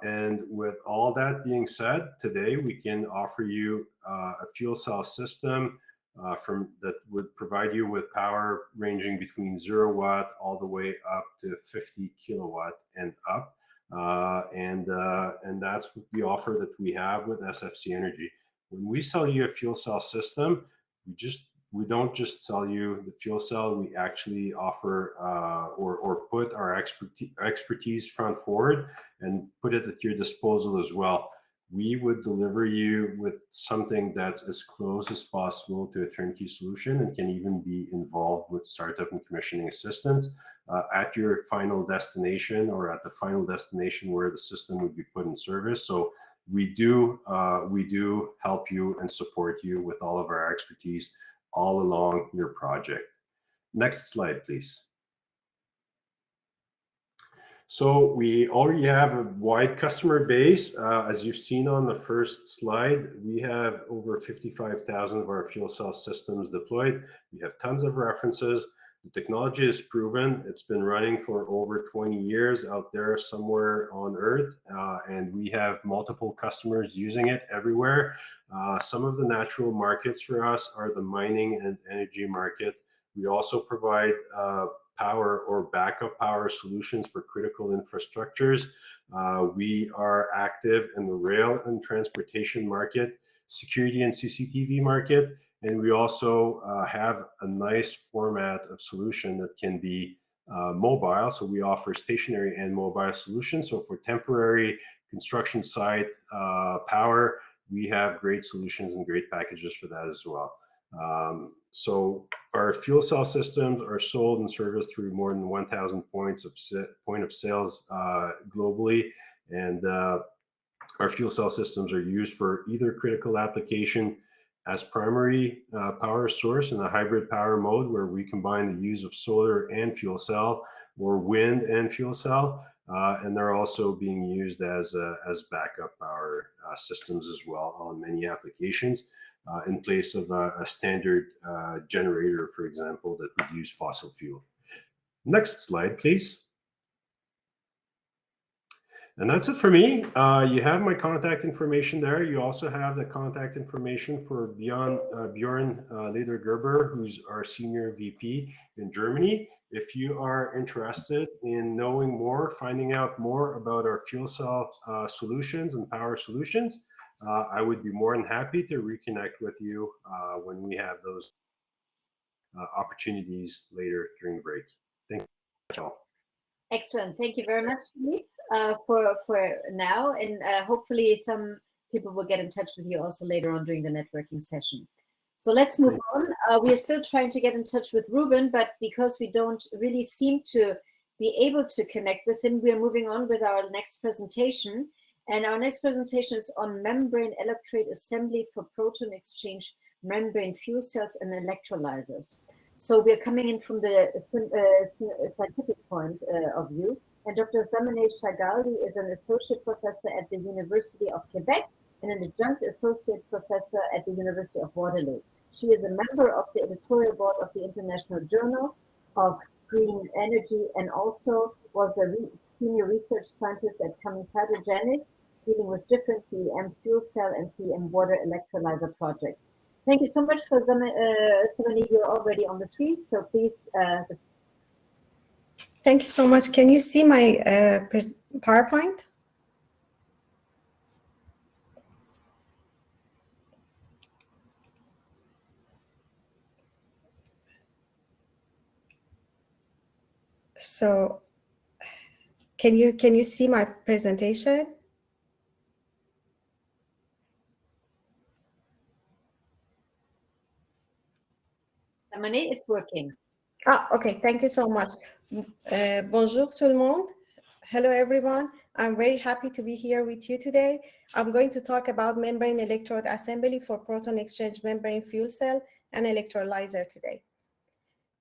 [SPEAKER 6] And with all that being said, today we can offer you a fuel cell system that would provide you with power ranging between 0 watt all the way up to 50 kilowatt and up. And that's the offer that we have with SFC Energy. When we sell you a fuel cell system, we don't just sell you the fuel cell. We actually offer or put our expertise front forward and put it at your disposal as well. We would deliver you with something that's as close as possible to a turnkey solution and can even be involved with startup and commissioning assistance at your final destination or at the final destination where the system would be put in service. So we do help you and support you with all of our expertise all along your project. Next slide, please. So we already have a wide customer base. As you've seen on the first slide, we have over 55,000 of our fuel cell systems deployed. We have tons of references. The technology is proven. It's been running for over 20 years out there somewhere on Earth, and we have multiple customers using it everywhere. Some of the natural markets for us are the mining and energy market. We also provide power or backup power solutions for critical infrastructures. We are active in the rail and transportation market, security and CCTV market, and we also have a nice format of solution that can be mobile. So we offer stationary and mobile solutions. So for temporary construction site power, we have great solutions and great packages for that as well. So our fuel cell systems are sold and serviced through more than 1,000 point of sales globally, and our fuel cell systems are used for either critical application as primary power source in a hybrid power mode where we combine the use of solar and fuel cell, or wind and fuel cell, and they're also being used as backup power systems as well on many applications. In place of a standard generator, for example, that would use fossil fuel. Next slide, please. And that's it for me. You have my contact information there. You also have the contact information for Bjorn Ledergerber, who's our Senior VP in Germany. If you are interested in knowing more, finding out more about our fuel cell solutions and power solutions, I would be more than happy to reconnect with you when we have those opportunities later during the break. Thank you all.
[SPEAKER 1] Excellent. Thank you very much, Philippe, for now. And hopefully some people will get in touch with you also later on during the networking session. So let's move on. We are still trying to get in touch with Ruben, but because we don't really seem to be able to connect with him, we are moving on with our next presentation. And our next presentation is on membrane electrode assembly for proton exchange membrane fuel cells and electrolyzers. So we're coming in from the scientific point of view. And Dr. Zamaneh Chagaldi is an associate professor at the University of Quebec and an adjunct associate professor at the University of Waterloo. She is a member of the editorial board of the International Journal of Green Energy, and also was a senior research scientist at Cummins Hydrogenics, dealing with different PEM fuel cell and PEM water electrolyzer projects. Thank you so much for Zamaneh. You're already on the screen, so please.
[SPEAKER 7] Thank you so much. Can you see my PowerPoint? So can you see my presentation?
[SPEAKER 1] Zamaneh, it's working.
[SPEAKER 7] Okay, thank you so much. Bonjour tout le monde. Hello everyone. I'm very happy to be here with you today. I'm going to talk about membrane electrode assembly for proton exchange membrane fuel cell and electrolyzer today.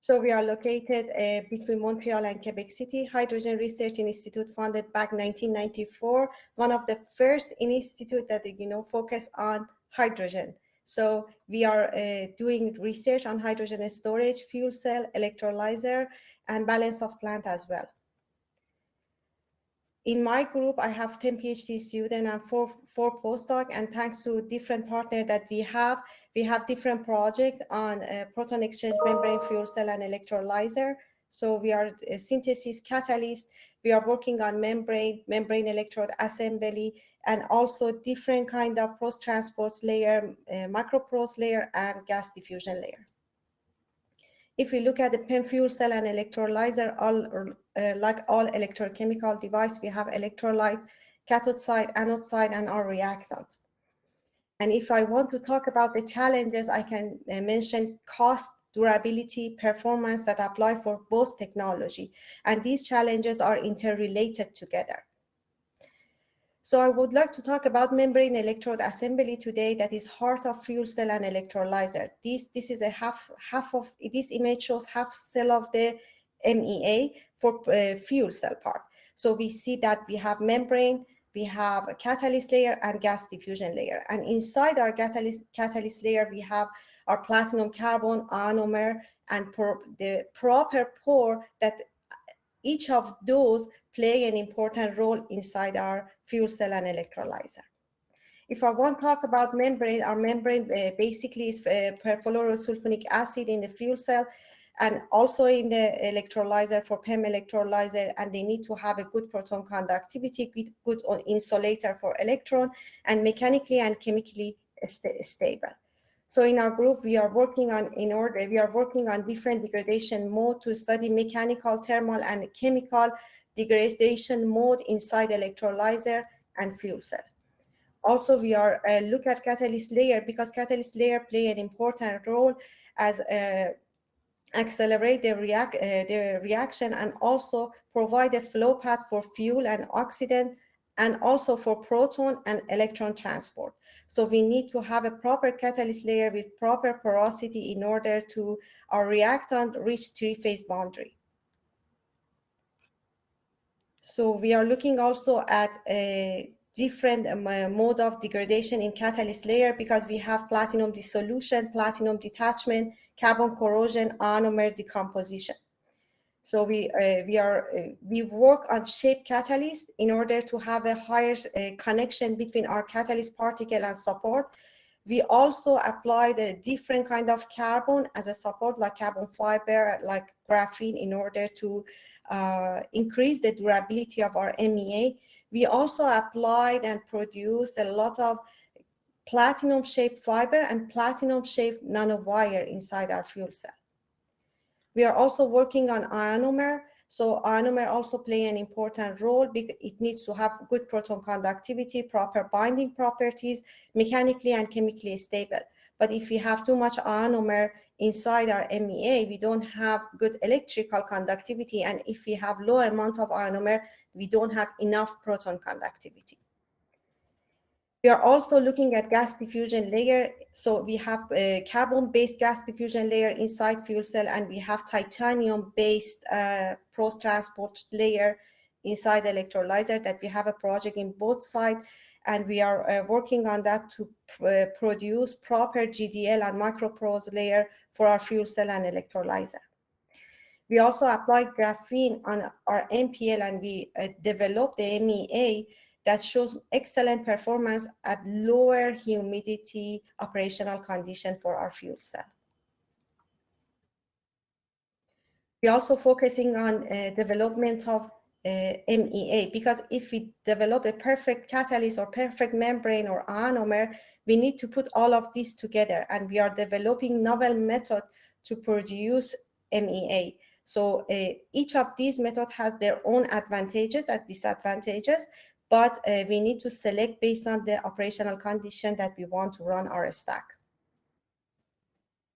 [SPEAKER 7] So we are located between Montreal and Quebec City, Hydrogen Research Institute, founded back 1994, one of the first institute that focus on hydrogen. So we are doing research on hydrogen storage, fuel cell, electrolyzer, and balance of plant as well. In my group, I have 10 PhD students and four postdoc, and thanks to different partners that we have different projects on proton exchange membrane fuel cell and electrolyzer. So we are a synthesis catalyst. We are working on membrane electrode assembly, and also different kind of post-transport layer, microprose layer, and gas diffusion layer. If we look at the PEM fuel cell and electrolyzer, like all electrochemical device, we have electrolyte, cathode side, anode side, and our reactant. And if I want to talk about the challenges, I can mention cost, durability, performance that apply for both technology. And these challenges are interrelated together. So I would like to talk about membrane electrode assembly today, that is heart of fuel cell and electrolyzer. This is a half of this image shows half cell of the MEA for fuel cell part. So we see that we have membrane, we have a catalyst layer and gas diffusion layer. And inside our catalyst layer, we have our platinum carbon ionomer and the proper pore that each of those play an important role inside our fuel cell and electrolyzer. If I want to talk about membrane, our membrane basically is perfluorosulfonic acid in the fuel cell and also in the electrolyzer for PEM electrolyzer, and they need to have a good proton conductivity, good insulator for electron, and mechanically and chemically stable. So in our group, we are working on different degradation mode to study mechanical, thermal, and chemical degradation mode inside electrolyzer and fuel cell. Also, we are look at catalyst layer because catalyst layer play an important role as accelerate the reaction and also provide a flow path for fuel and oxidant and also for proton and electron transport. So we need to have a proper catalyst layer with proper porosity in order to our reactant reach three-phase boundary. So we are looking also at a different mode of degradation in catalyst layer because we have platinum dissolution, platinum detachment, carbon corrosion, ionomer decomposition. So we work on shape catalyst in order to have a higher connection between our catalyst particle and support. We also apply the different kind of carbon as a support, like carbon fiber, like graphene, in order to increase the durability of our MEA. We also applied and produced a lot of platinum shaped fiber and platinum shaped nanowire inside our fuel cell. We are also working on ionomer. So ionomer also play an important role because it needs to have good proton conductivity, proper binding properties, mechanically and chemically stable. But if we have too much ionomer inside our MEA, we don't have good electrical conductivity. And if we have low amount of ionomer, we don't have enough proton conductivity. We are also looking at gas diffusion layer. So we have a carbon-based gas diffusion layer inside fuel cell, and we have titanium-based post-transport layer inside the electrolyzer that we have a project in both sides. And we are working on that to produce proper GDL and microporous layer for our fuel cell and electrolyzer. We also applied graphene on our MPL, and we developed the MEA that shows excellent performance at lower humidity operational condition for our fuel cell. We're also focusing on development of MEA, because if we develop a perfect catalyst or perfect membrane or ionomer, we need to put all of this together, and we are developing novel method to produce MEA. So each of these methods has their own advantages and disadvantages, but we need to select based on the operational condition that we want to run our stack.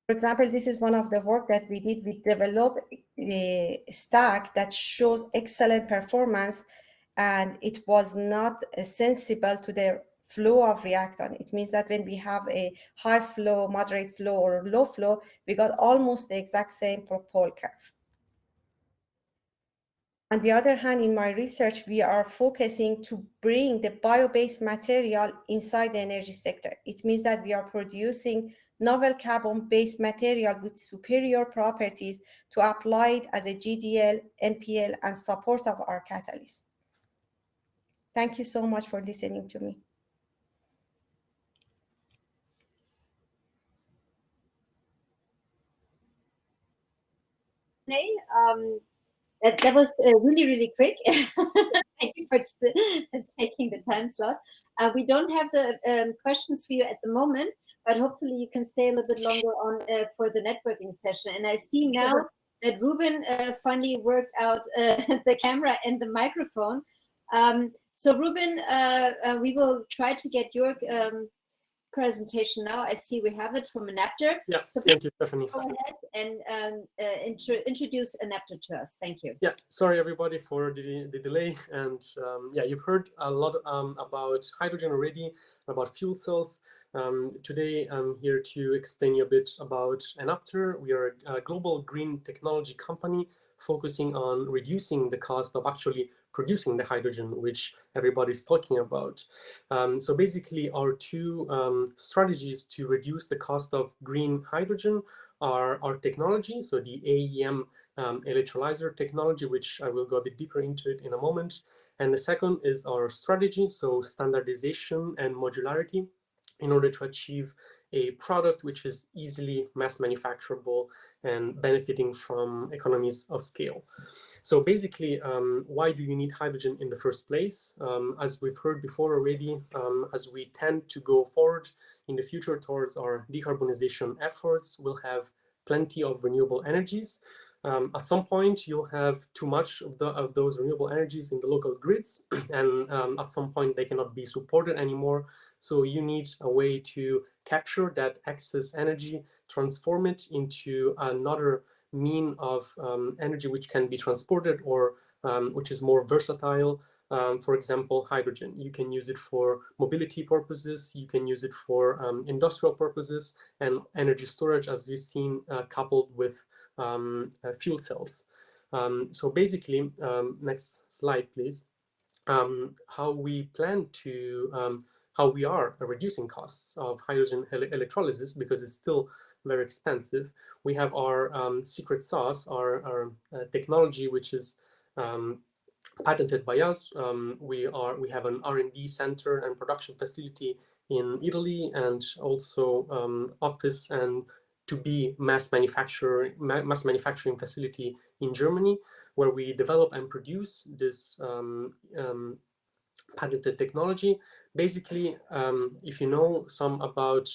[SPEAKER 7] For example, this is one of the work that we did. We developed a stack that shows excellent performance, and it was not sensible to the flow of reactant. It means that when we have a high flow, moderate flow, or low flow, we got almost the exact same pole curve. On the other hand, in my research, we are focusing to bring the bio-based material inside the energy sector. It means that we are producing novel carbon-based material with superior properties to apply it as a GDL, MPL, and support of our catalyst. Thank you so much for listening to me.
[SPEAKER 1] That was really, really quick. Thank you for taking the time slot. We don't have the questions for you at the moment, but hopefully you can stay a little bit longer on for the networking session. And I see now that Ruben finally worked out the camera and the microphone. So Ruben, we will try to get your presentation now. I see we have it from Enapter.
[SPEAKER 8] Yeah,
[SPEAKER 1] So
[SPEAKER 8] thank you, Stephanie.
[SPEAKER 1] go ahead and introduce Enapter to us. Thank you.
[SPEAKER 8] Yeah, sorry everybody for the delay. And yeah, you've heard a lot about hydrogen already, about fuel cells. Today I'm here to explain you a bit about Enapter. We are a global green technology company focusing on reducing the cost of actually producing the hydrogen, which everybody's talking about. So basically our two strategies to reduce the cost of green hydrogen are our technology, so the AEM electrolyzer technology, which I will go a bit deeper into it in a moment. And the second is our strategy, so standardization and modularity, in order to achieve a product which is easily mass manufacturable and benefiting from economies of scale. So basically, why do you need hydrogen in the first place? As we've heard before already, as we tend to go forward in the future towards our decarbonization efforts, we'll have plenty of renewable energies. At some point, you'll have too much of those renewable energies in the local grids, and at some point they cannot be supported anymore. So you need a way to capture that excess energy, transform it into another mean of energy which can be transported, or which is more versatile. For example, hydrogen. You can use it for mobility purposes, you can use it for industrial purposes, and energy storage, as we've seen, coupled with fuel cells. So basically, next slide, please. How we plan to, how we are reducing costs of hydrogen electrolysis, because it's still very expensive. We have our secret sauce, our technology, which is patented by us. We have an R&D center and production facility in Italy, and also office and to be mass manufacturing facility in Germany, where we develop and produce this patented technology. Basically, if you know some about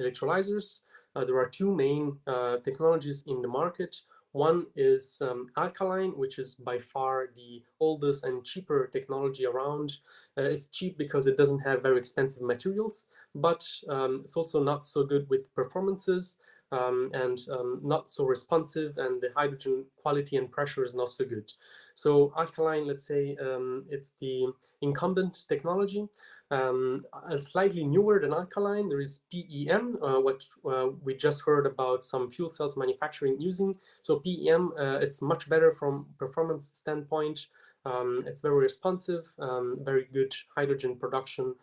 [SPEAKER 8] electrolyzers, there are two main technologies in the market. One is alkaline, which is by far the oldest and cheaper technology around. It's cheap because it doesn't have very expensive materials, but it's also not so good with performances, and not so responsive, and the hydrogen quality and pressure is not so good. So alkaline, let's say, it's the incumbent technology. Slightly newer than alkaline, there is PEM, what we just heard about some fuel cells manufacturing using. So PEM, it's much better from performance standpoint. It's very responsive, very good hydrogen production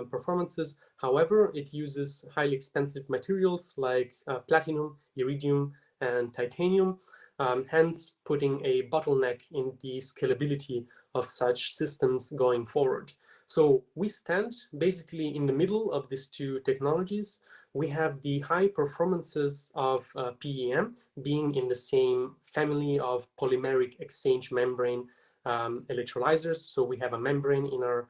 [SPEAKER 8] performances. However, it uses highly expensive materials like platinum, iridium, and titanium, hence putting a bottleneck in the scalability of such systems going forward. So we stand basically in the middle of these two technologies. We have the high performances of PEM, being in the same family of polymeric exchange membrane electrolyzers. So we have a membrane in our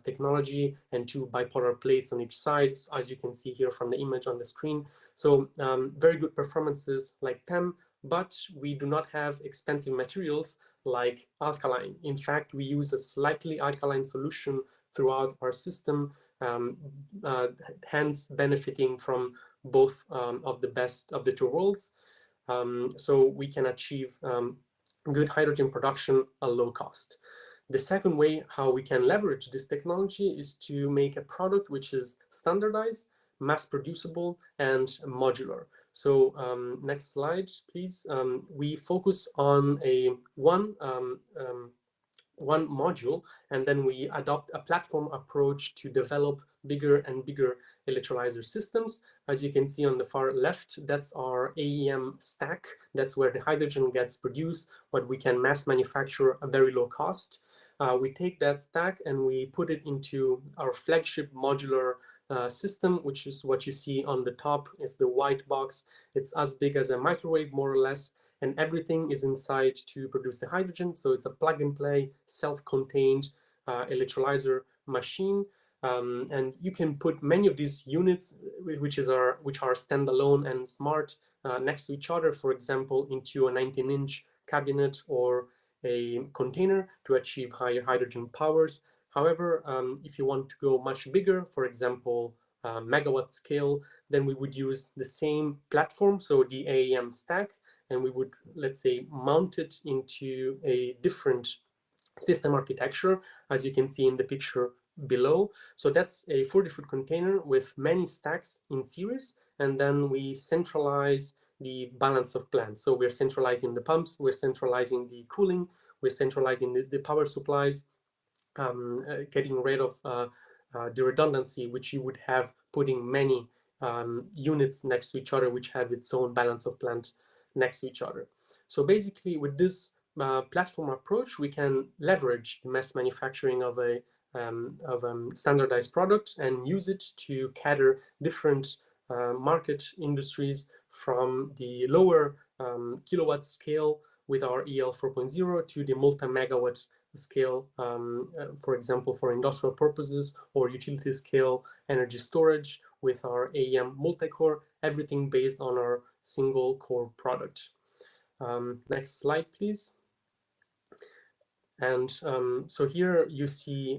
[SPEAKER 8] technology and two bipolar plates on each side, as you can see here from the image on the screen. So very good performances like PEM, but we do not have expensive materials like alkaline. In fact, we use a slightly alkaline solution throughout our system, hence benefiting from both of the best of the two worlds. So we can achieve good hydrogen production at low cost. The second way how we can leverage this technology is to make a product which is standardized, mass producible, and modular. So next slide, please. We focus on one module, and then we adopt a platform approach to develop bigger and bigger electrolyzer systems. As you can see on the far left, that's our AEM stack. That's where the hydrogen gets produced, but we can mass manufacture at very low cost. We take that stack and we put it into our flagship modular system, which is what you see on the top. Is the white box. It's as big as a microwave, more or less, and everything is inside to produce the hydrogen. So it's a plug-and-play, self-contained electrolyzer machine. And you can put many of these units, which are standalone and smart, next to each other, for example, into a 19-inch cabinet or a container to achieve higher hydrogen powers. However, if you want to go much bigger, for example, megawatt scale, then we would use the same platform, so the AEM stack, and we would, let's say, mount it into a different system architecture, as you can see in the picture below. So that's a 40-foot container with many stacks in series, and then we centralize the balance of plant. So we're centralizing the pumps, we're centralizing the cooling, we're centralizing the power supplies, getting rid of the redundancy which you would have putting many units next to each other, which have its own balance of plant next to each other. So basically, with this platform approach, we can leverage the mass manufacturing of a standardized product and use it to cater different market industries, from the lower kilowatt scale with our EL 4.0 to the multi-megawatt scale, for example, for industrial purposes, or utility scale energy storage with our AEM multi-core, everything based on our single core product. Next slide, please. And so here you see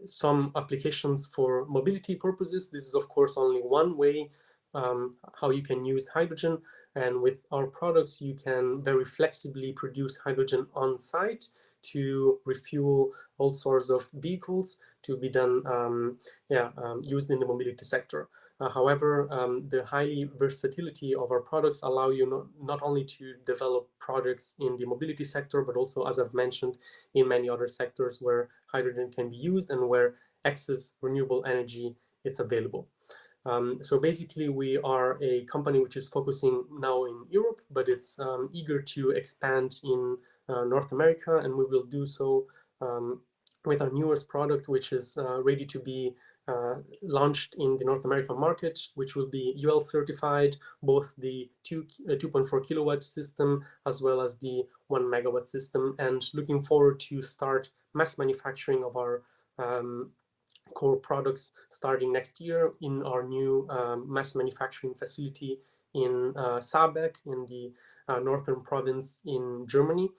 [SPEAKER 8] some applications for mobility purposes. This is, of course, only one way how you can use hydrogen. And with our products, you can very flexibly produce hydrogen on site to refuel all sorts of vehicles to be done, used in the mobility sector. However, the highly versatility of our products allow you not only to develop projects in the mobility sector, but also, as I've mentioned, in many other sectors where hydrogen can be used and where excess renewable energy is available. So basically, we are a company which is focusing now in Europe, but it's eager to expand in North America, and we will do so with our newest product, which is ready to be launched in the North American market, which will be UL certified, both the 2.4 kilowatt system as well as the 1 megawatt system, and looking forward to start mass manufacturing of our core products starting next year in our new mass manufacturing facility in Saarbeck in the northern province in Germany.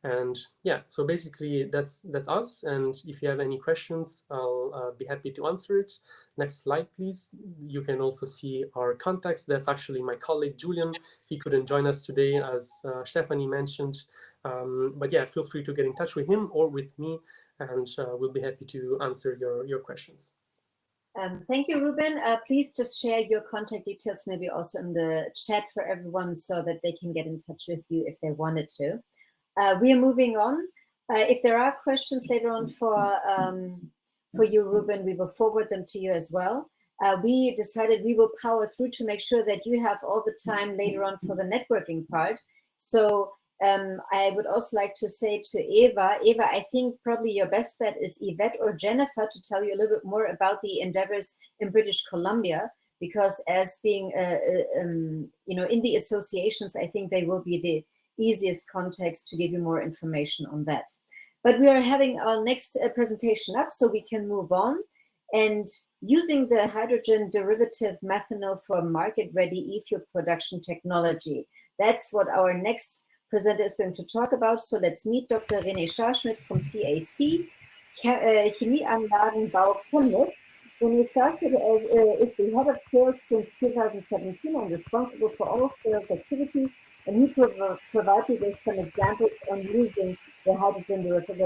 [SPEAKER 8] And yeah, so basically that's us. And if you have any questions, I'll be happy to answer it. Next slide, please. You can also see our contacts. That's actually my colleague, Julian. He couldn't join us today, as Stephanie mentioned. But yeah, feel free to get in touch with him or with me, and we'll be happy to answer your questions.
[SPEAKER 1] Thank you, Ruben. Please just share your contact details, maybe also in the chat for everyone, so that they can get in touch with you if they wanted to. We are moving on. If there are questions later on for you, Ruben, we will forward them to you as well. We decided we will power through to make sure that you have all the time later on for the networking part. So I would also like to say to Eva, I think probably your best bet is Yvette or Jennifer to tell you a little bit more about the endeavors in British Columbia, because as being, in the associations, I think they will be the easiest context to give you more information on that. But we are having our next presentation up, so we can move on. And using the hydrogen derivative methanol for market-ready e-fuel production technology. That's what our next presenter is going to talk about. So let's meet Dr. René Stahlschmidt from CAC, Chemieanlagenbau Chemnitz. René Stahlschmidt is the head of sales since 2017 and responsible for all sales activities. And he provided us some examples on using the hydrogen derivative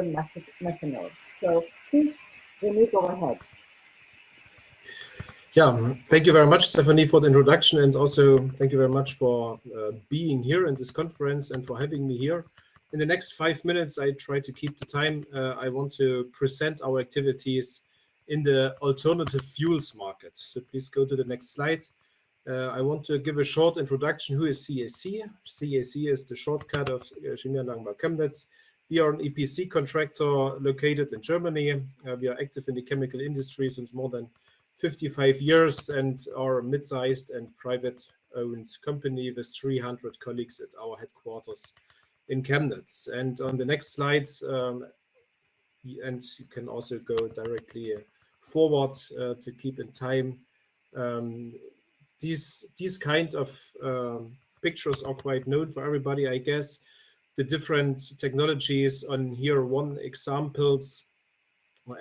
[SPEAKER 1] methanol. So please, René, go ahead.
[SPEAKER 9] Yeah, thank you very much, Stephanie, for the introduction, and also thank you very much for being here in this conference and for having me here. In the next 5 minutes, I try to keep the time. I want to present our activities in the alternative fuels market. So please go to the next slide. I want to give a short introduction. Who is CAC? CAC is the shortcut of Chemieanlagenbau Chemnitz. We are an EPC contractor located in Germany. We are active in the chemical industry since more than 55 years and are a mid-sized and private-owned company with 300 colleagues at our headquarters in Chemnitz. And on the next slides, and you can also go directly forward to keep in time. These kind of pictures are quite known for everybody, I guess. The different technologies on here,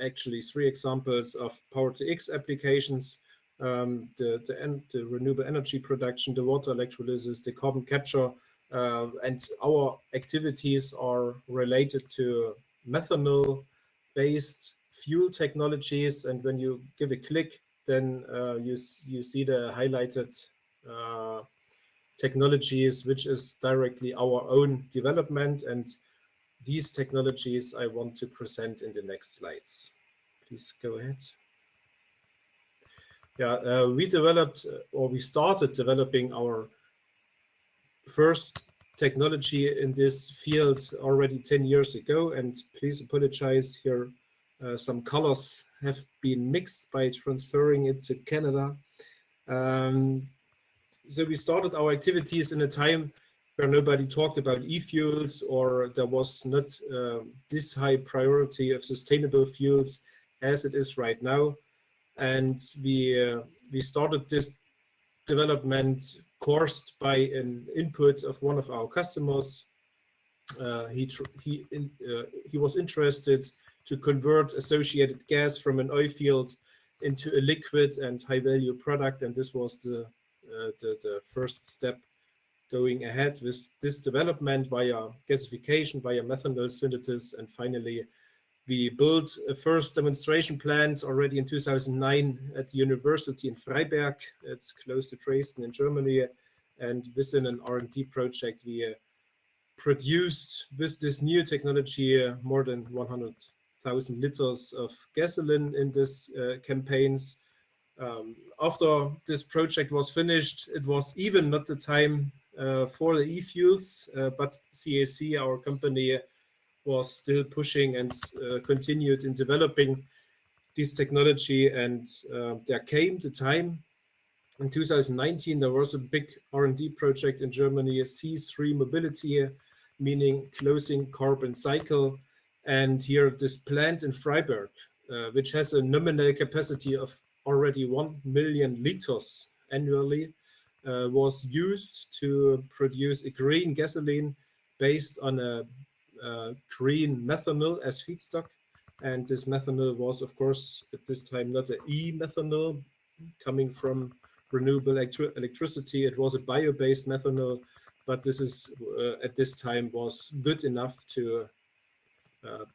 [SPEAKER 9] actually 3 examples of Power-to-X applications. the renewable energy production, the water electrolysis, the carbon capture, and our activities are related to methanol-based fuel technologies. And when you give a click, then you see the highlighted technologies, which is directly our own development. And these technologies I want to present in the next slides. Please go ahead. Yeah, we developed, or we started developing our first technology in this field already 10 years ago. And please apologize here, some colors have been mixed by transferring it to Canada. So we started our activities in a time where nobody talked about e-fuels, or there was not this high priority of sustainable fuels as it is right now. And we started this development coursed by an input of one of our customers. He was interested to convert associated gas from an oil field into a liquid and high value product, and this was the first step going ahead with this development via gasification, via methanol synthesis, and finally we built a first demonstration plant already in 2009 at the university in Freiberg. It's close to Dresden in Germany, and within an R&D project we produced with this new technology more than 100,000 liters of gasoline in this campaigns. After this project was finished, it was even not the time for the e-fuels, but CAC, our company, was still pushing and continued in developing this technology. And there came the time in 2019, there was a big R&D project in Germany, C3 Mobility, meaning closing carbon cycle. And here this plant in Freiberg, which has a nominal capacity of already 1 million liters annually, was used to produce a green gasoline based on a green methanol as feedstock. And this methanol was, of course, at this time not an e-methanol coming from renewable electricity. It was a bio-based methanol, but this is at this time was good enough to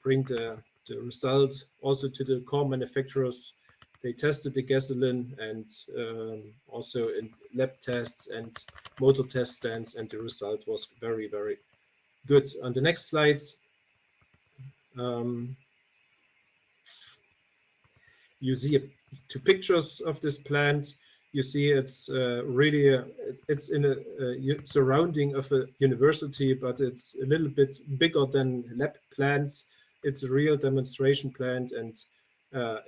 [SPEAKER 9] bring the result also to the car manufacturers. They tested the gasoline and also in lab tests and motor test stands, and the result was very, very good. On the next slide, you see two pictures of this plant. You see it's really, it's in a surrounding of a university, but it's a little bit bigger than lab plants. It's a real demonstration plant, and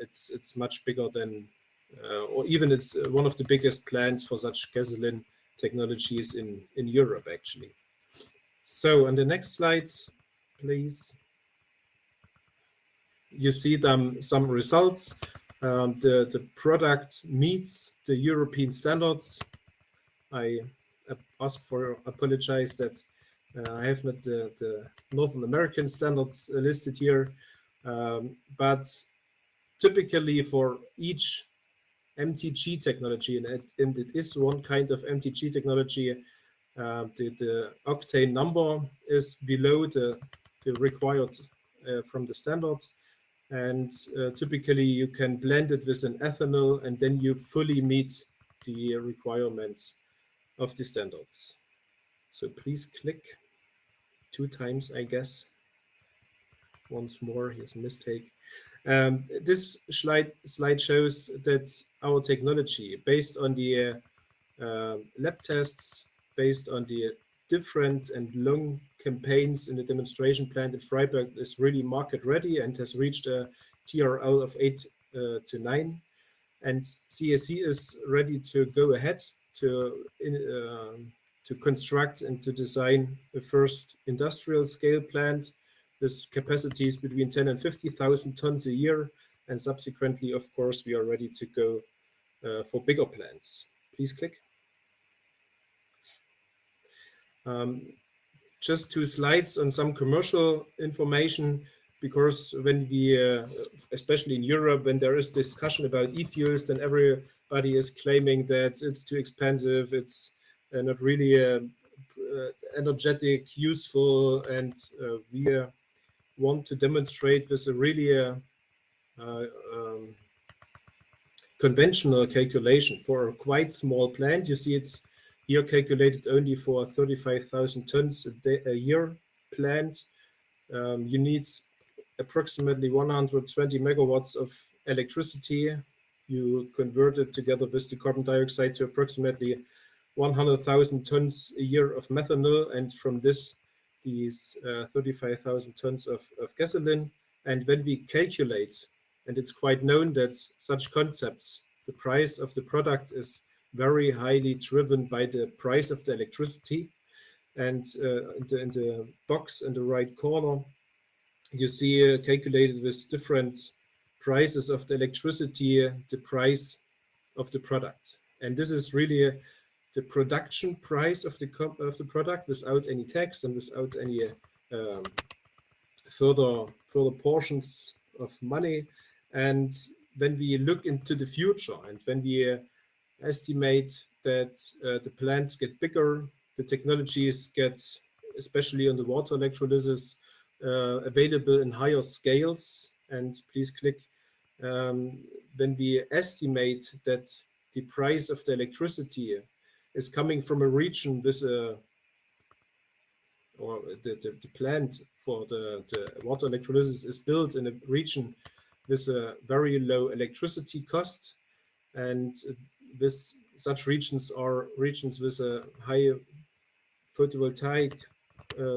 [SPEAKER 9] it's much bigger than, or even it's one of the biggest plants for such gasoline technologies in Europe, actually. So on the next slide, please. You see some results. The product meets the European standards. I apologize that I have not the Northern American standards listed here, but typically for each MTG technology, and it is one kind of MTG technology, the octane number is below the required from the standard. And typically you can blend it with an ethanol, and then you fully meet the requirements of the standards. So please click 2 times, I guess. Once more, here's a mistake. This slide shows that our technology, based on the lab tests, based on the different and long campaigns in the demonstration plant in Freiberg, is really market ready and has reached a TRL of 8 to 9. And CAC is ready to go ahead to construct and to design the first industrial scale plant with capacities between 10 and 50,000 tons a year. And subsequently, of course, we are ready to go for bigger plants. Please click. Just 2 slides on some commercial information, because when we, especially in Europe, when there is discussion about e-fuels, then everybody is claiming that it's too expensive, it's not really energetic, useful, and we want to demonstrate with a really conventional calculation for a quite small plant. You see it's here calculated only for 35,000 tons a year plant. You need approximately 120 megawatts of electricity. You convert it together with the carbon dioxide to approximately 100,000 tons a year of methanol, and from this, these 35,000 tons of gasoline. And when we calculate, and it's quite known that such concepts, the price of the product is very highly driven by the price of the electricity. And in the box in the right corner, you see calculated with different prices of the electricity, the price of the product. And this is really the production price of the product without any tax and without any further portions of money. And when we look into the future and when we estimate that the plants get bigger, the technologies get, especially on the water electrolysis, available in higher scales. And please click. When we estimate that the price of the electricity is coming from a region with the plant for the water electrolysis is built in a region with a very low electricity cost, and this such regions are regions with a high photovoltaic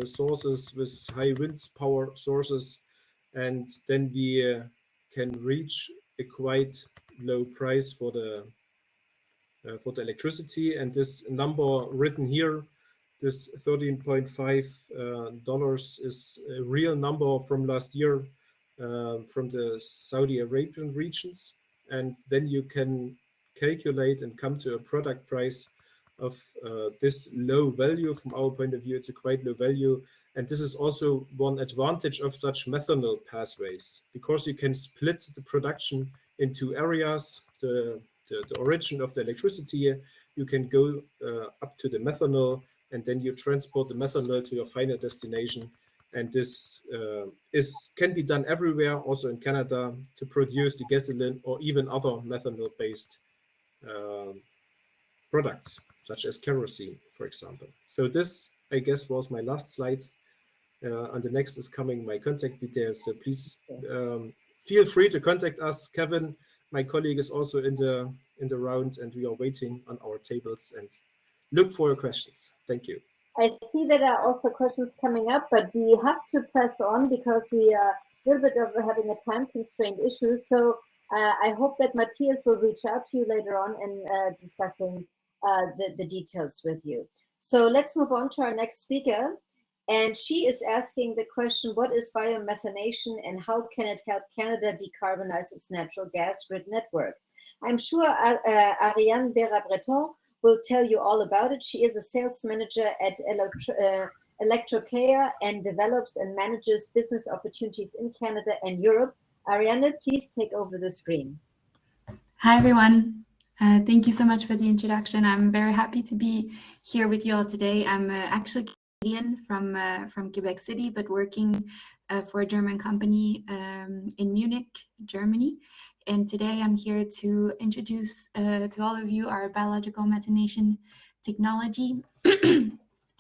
[SPEAKER 9] sources, with high wind power sources, and then we can reach a quite low price for the electricity. And this number written here, this $13.5 is a real number from last year from the Saudi Arabian regions. And then you can calculate and come to a product price of this low value. From our point of view, it's a quite low value. And this is also one advantage of such methanol pathways, because you can split the production into areas, the origin of the electricity, you can go up to the methanol, and then you transport the methanol to your final destination. And this can be done everywhere, also in Canada, to produce the gasoline or even other methanol-based products, such as kerosene, for example. So this, I guess, was my last slide. On the next is coming my contact details. So please feel free to contact us. Kevin, my colleague, is also in the round, and we are waiting on our tables and look for your questions. Thank you.
[SPEAKER 1] I see that there are also questions coming up, but we have to press on because we are a little bit of having a time constraint issue. So I hope that Matthias will reach out to you later on and discussing the details with you. So let's move on to our next speaker. And she is asking the question, what is biomethanation and how can it help Canada decarbonize its natural gas grid network? I'm sure Ariane Béra-Breton will tell you all about it. She is a sales manager at Electrocare and develops and manages business opportunities in Canada and Europe. Ariane, please take over the screen.
[SPEAKER 10] Hi, everyone. Thank you so much for the introduction. I'm very happy to be here with you all today. I'm actually Canadian from Quebec City, but working for a German company in Munich, Germany. And today I'm here to introduce to all of you our biological methanation technology.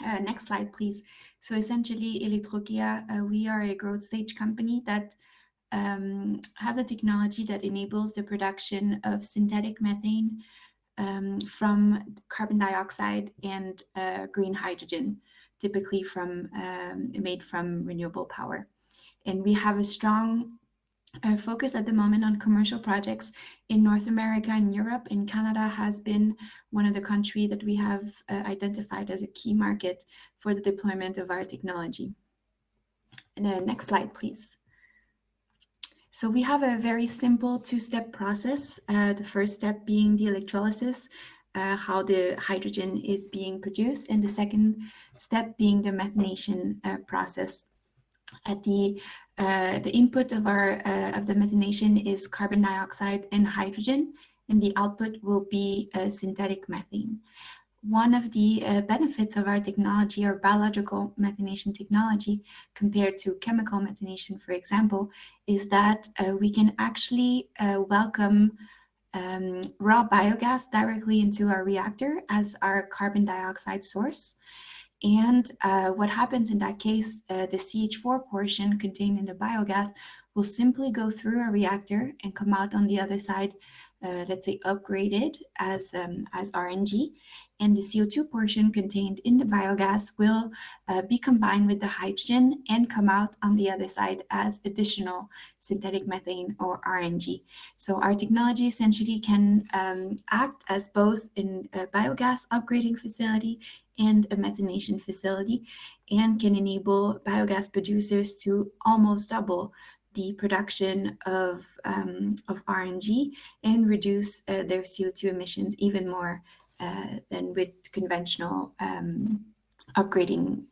[SPEAKER 10] Next slide, please. So essentially, Electrocare, we are a growth stage company that has a technology that enables the production of synthetic methane from carbon dioxide and green hydrogen, typically made from renewable power. And we have a strong focus at the moment on commercial projects in North America and Europe, and Canada has been one of the countries that we have identified as a key market for the deployment of our technology. And next slide, please. So we have a very simple two-step process. The first step being the electrolysis, how the hydrogen is being produced, and the second step being the methanation process. At the input of the methanation is carbon dioxide and hydrogen, and the output will be synthetic methane. One of the benefits of our technology, our biological methanation technology, compared to chemical methanation, for example, is that we can actually welcome raw biogas directly into our reactor as our carbon dioxide source. And what happens in that case, the CH4 portion contained in the biogas will simply go through a reactor and come out on the other side, let's say upgraded as RNG. And the CO2 portion contained in the biogas will be combined with the hydrogen and come out on the other side as additional synthetic methane or RNG. So our technology essentially can act as both in a biogas upgrading facility and a methanation facility, and can enable biogas producers to almost double the production of RNG and reduce their CO2 emissions even more than with conventional upgrading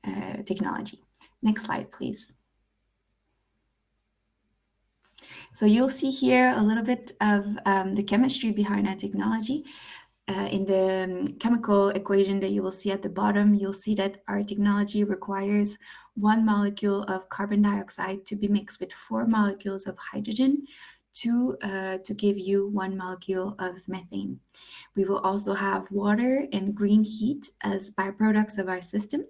[SPEAKER 10] technology. Next slide, please. So you'll see here a little bit of the chemistry behind our technology. In the chemical equation that you will see at the bottom, you'll see that our technology requires 1 molecule of carbon dioxide to be mixed with 4 molecules of hydrogen to give you 1 molecule of methane. We will also have water and green heat as byproducts of our system.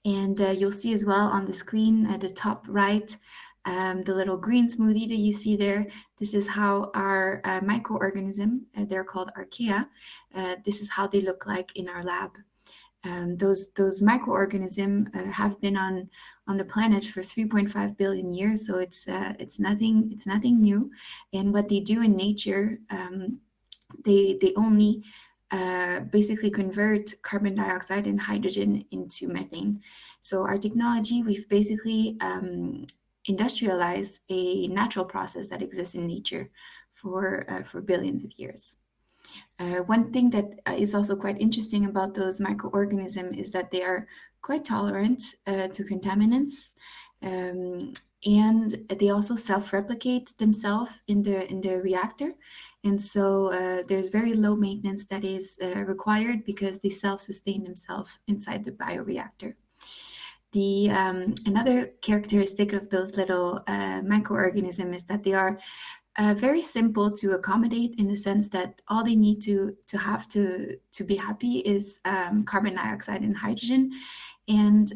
[SPEAKER 10] And you'll see as well on the screen at the top right, the little green smoothie that you see there. This is how our microorganism, they're called archaea, this is how they look like in our lab. Those microorganisms have been on the planet for 3.5 billion years, so it's nothing new. And what they do in nature, they only basically convert carbon dioxide and hydrogen into methane. So our technology, we've basically industrialized a natural process that exists in nature for billions of years. One thing that is also quite interesting about those microorganisms is that they are quite tolerant to contaminants, and they also self-replicate themselves in the reactor. And so there's very low maintenance that is required because they self-sustain themselves inside the bioreactor. Another characteristic of those little microorganisms is that they are very simple to accommodate, in the sense that all they need to have to be happy is carbon dioxide and hydrogen. And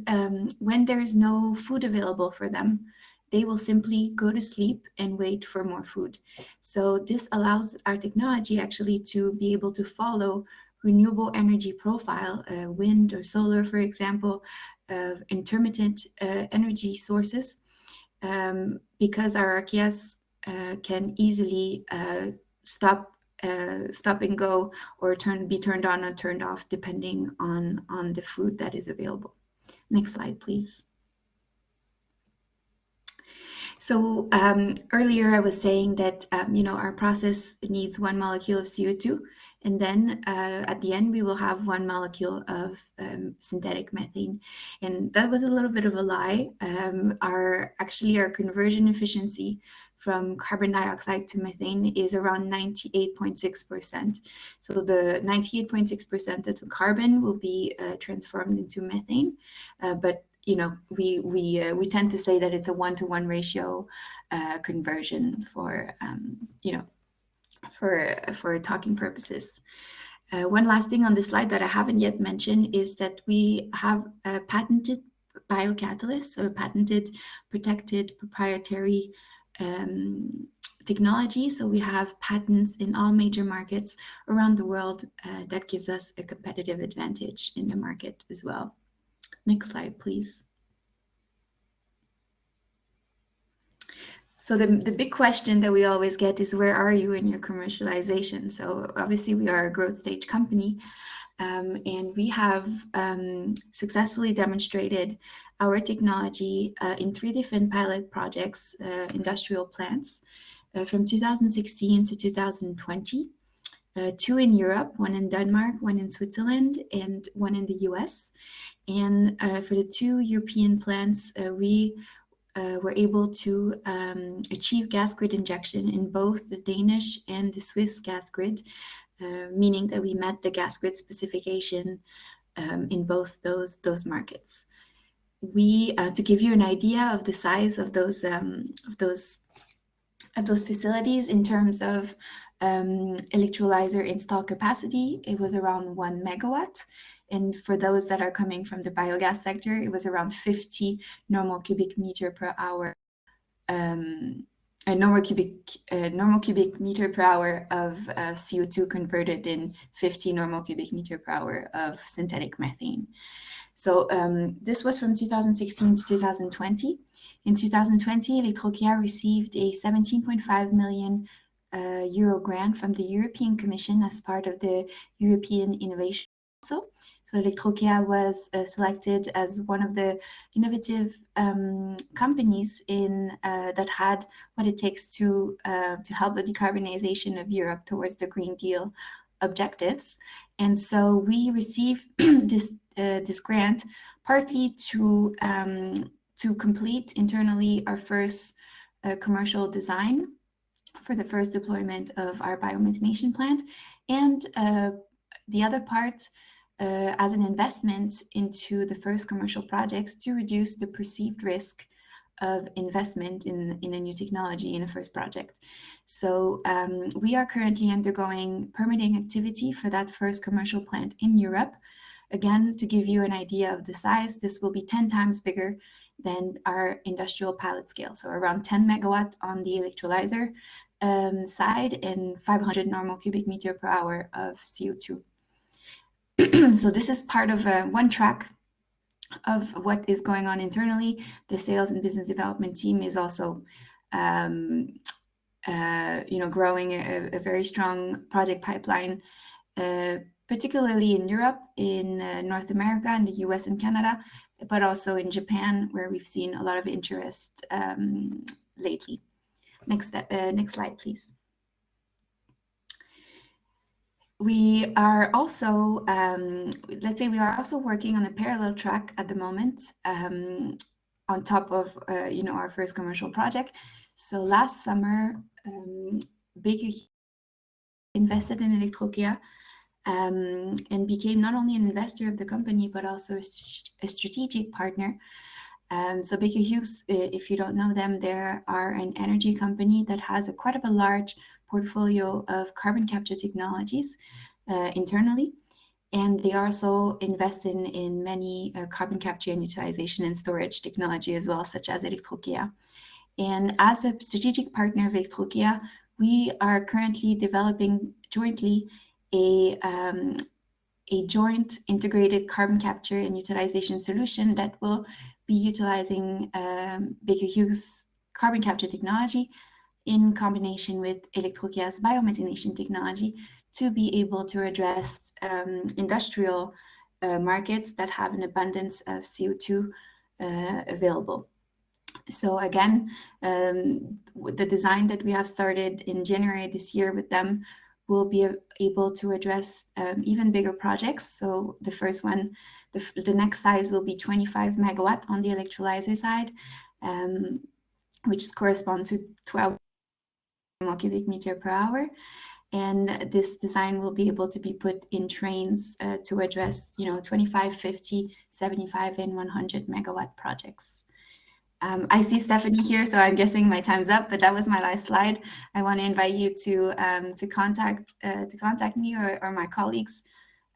[SPEAKER 10] when there's no food available for them, they will simply go to sleep and wait for more food. So this allows our technology actually to be able to follow renewable energy profile, wind or solar, for example, intermittent energy sources, because our archaeas can easily stop and go, or be turned on or turned off depending on the food that is available. Next slide, please. So earlier I was saying that our process needs 1 molecule of CO2, and then at the end we will have 1 molecule of synthetic methane. And that was a little bit of a lie. Our conversion efficiency from carbon dioxide to methane is around 98.6%. So the 98.6% of the carbon will be transformed into methane, but we tend to say that it's a 1-to-1 ratio conversion for talking purposes. One last thing on this slide that I haven't yet mentioned is that we have a patented biocatalyst, so a patented, protected, proprietary technology. So we have patents in all major markets around the world that gives us a competitive advantage in the market as well. Next slide, please. So the big question that we always get is, where are you in your commercialization? So obviously we are a growth stage company, and we have successfully demonstrated our technology in 3 different pilot projects, industrial plants, from 2016 to 2020. 2 in Europe, 1 in Denmark, 1 in Switzerland, and 1 in the US. And for the 2 European plants, we were able to achieve gas grid injection in both the Danish and the Swiss gas grid, meaning that we met the gas grid specification in both those markets. We, to give you an idea of the size of those facilities in terms of electrolyzer install capacity, it was around 1 megawatt. And for those that are coming from the biogas sector, it was around 50 normal cubic meter per hour, normal cubic meter per hour of CO2 converted in 50 normal cubic meter per hour of synthetic methane. So this was from 2016 to 2020. In 2020, Electrocea received a 17.5 million euro grant from the European Commission as part of the European Innovation Council. So Electrocea was selected as one of the innovative companies in that had what it takes to help the decarbonization of Europe towards the Green Deal objectives. And so we received this grant partly to complete internally our first commercial design for the first deployment of our biomethanation plant, and the other part as an investment into the first commercial projects to reduce the perceived risk of investment in a new technology in a first project. So we are currently undergoing permitting activity for that first commercial plant in Europe. Again, to give you an idea of the size, this will be 10 times bigger than our industrial pilot scale. So around 10 megawatt on the electrolyzer side and 500 normal cubic meter per hour of CO2. So this is part of one track of what is going on internally. The sales and business development team is also growing a very strong project pipeline, particularly in Europe, in North America, and the US and Canada, but also in Japan, where we've seen a lot of interest lately. Next slide, please. We are also, we are also working on a parallel track at the moment on top of, our first commercial project. So last summer, Baker invested in Electrocea and became not only an investor of the company, but also a strategic partner. So Baker Hughes, if you don't know them, they are an energy company that has quite a large portfolio of carbon capture technologies internally. And they also invest in many carbon capture and utilization and storage technology as well, such as Electrocea. And as a strategic partner of Electrocea, we are currently developing jointly a joint integrated carbon capture and utilization solution that will be utilizing Baker Hughes carbon capture technology in combination with Electrocea's biomethanation technology to be able to address industrial markets that have an abundance of CO2 available. So again, the design that we have started in January this year with them will be able to address even bigger projects. So the first one, the next size will be 25 megawatt on the electrolyzer side, which corresponds to 12 cubic meter per hour. And this design will be able to be put in trains to address, 25, 50, 75, and 100 megawatt projects. I see Stephanie here, so I'm guessing my time's up, but that was my last slide. I want to invite you to contact me or my colleagues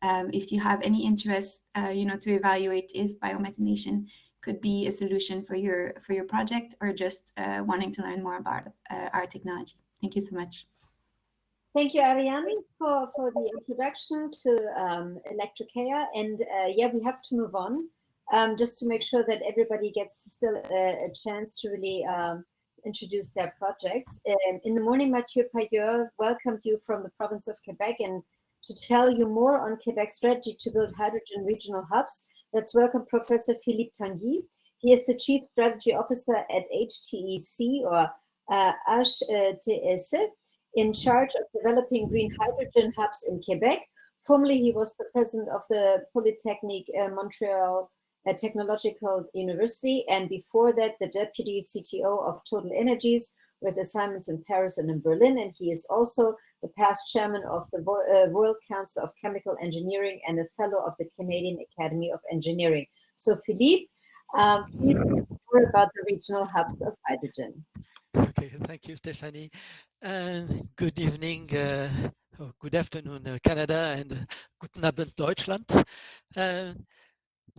[SPEAKER 10] if you have any interest, to evaluate if biomethanation could be a solution for your project, or just wanting to learn more about our technology. Thank you so much.
[SPEAKER 1] Thank you, Ariane, for the introduction to Electrocea. And we have to move on just to make sure that everybody gets still a chance to really introduce their projects. In the morning, Mathieu Payeur welcomed you from the province of Quebec, and to tell you more on Quebec's strategy to build hydrogen regional hubs, let's welcome Professor Philippe Tanguy. He is the Chief Strategy Officer at HTEC, or HTS, in charge of developing green hydrogen hubs in Quebec. Formerly, he was the president of the Polytechnique Montreal Technological University, and before that, the Deputy CTO of Total Energies with assignments in Paris and in Berlin. And he is also the past chairman of the World Council of Chemical Engineering and a fellow of the Canadian Academy of Engineering. So Philippe, please tell us more about the regional hubs of hydrogen.
[SPEAKER 11] Okay, thank you, Stephanie. And good evening, good afternoon, Canada, and guten Abend, Deutschland.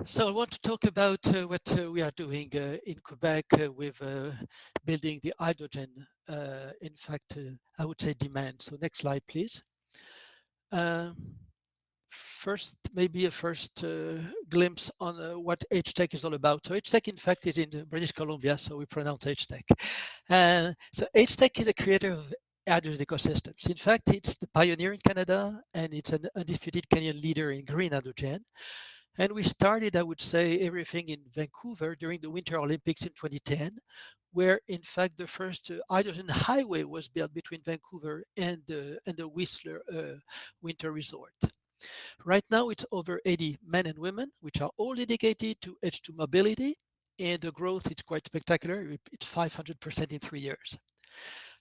[SPEAKER 11] So I want to talk about what we are doing in Quebec with building the hydrogen, in fact, I would say demand. So next slide, please. First, maybe a first glimpse on what HTEC is all about. So HTEC, in fact, is in British Columbia, so we pronounce HTEC. So HTEC is a creator of hydrogen ecosystems. In fact, it's the pioneer in Canada, and it's an undisputed Canadian leader in green hydrogen. And we started, I would say, everything in Vancouver during the Winter Olympics in 2010, where in fact the first hydrogen highway was built between Vancouver and the Whistler winter resort. Right now, it's over 80 men and women, which are all dedicated to H2 mobility, and the growth is quite spectacular. It's 500% in 3 years.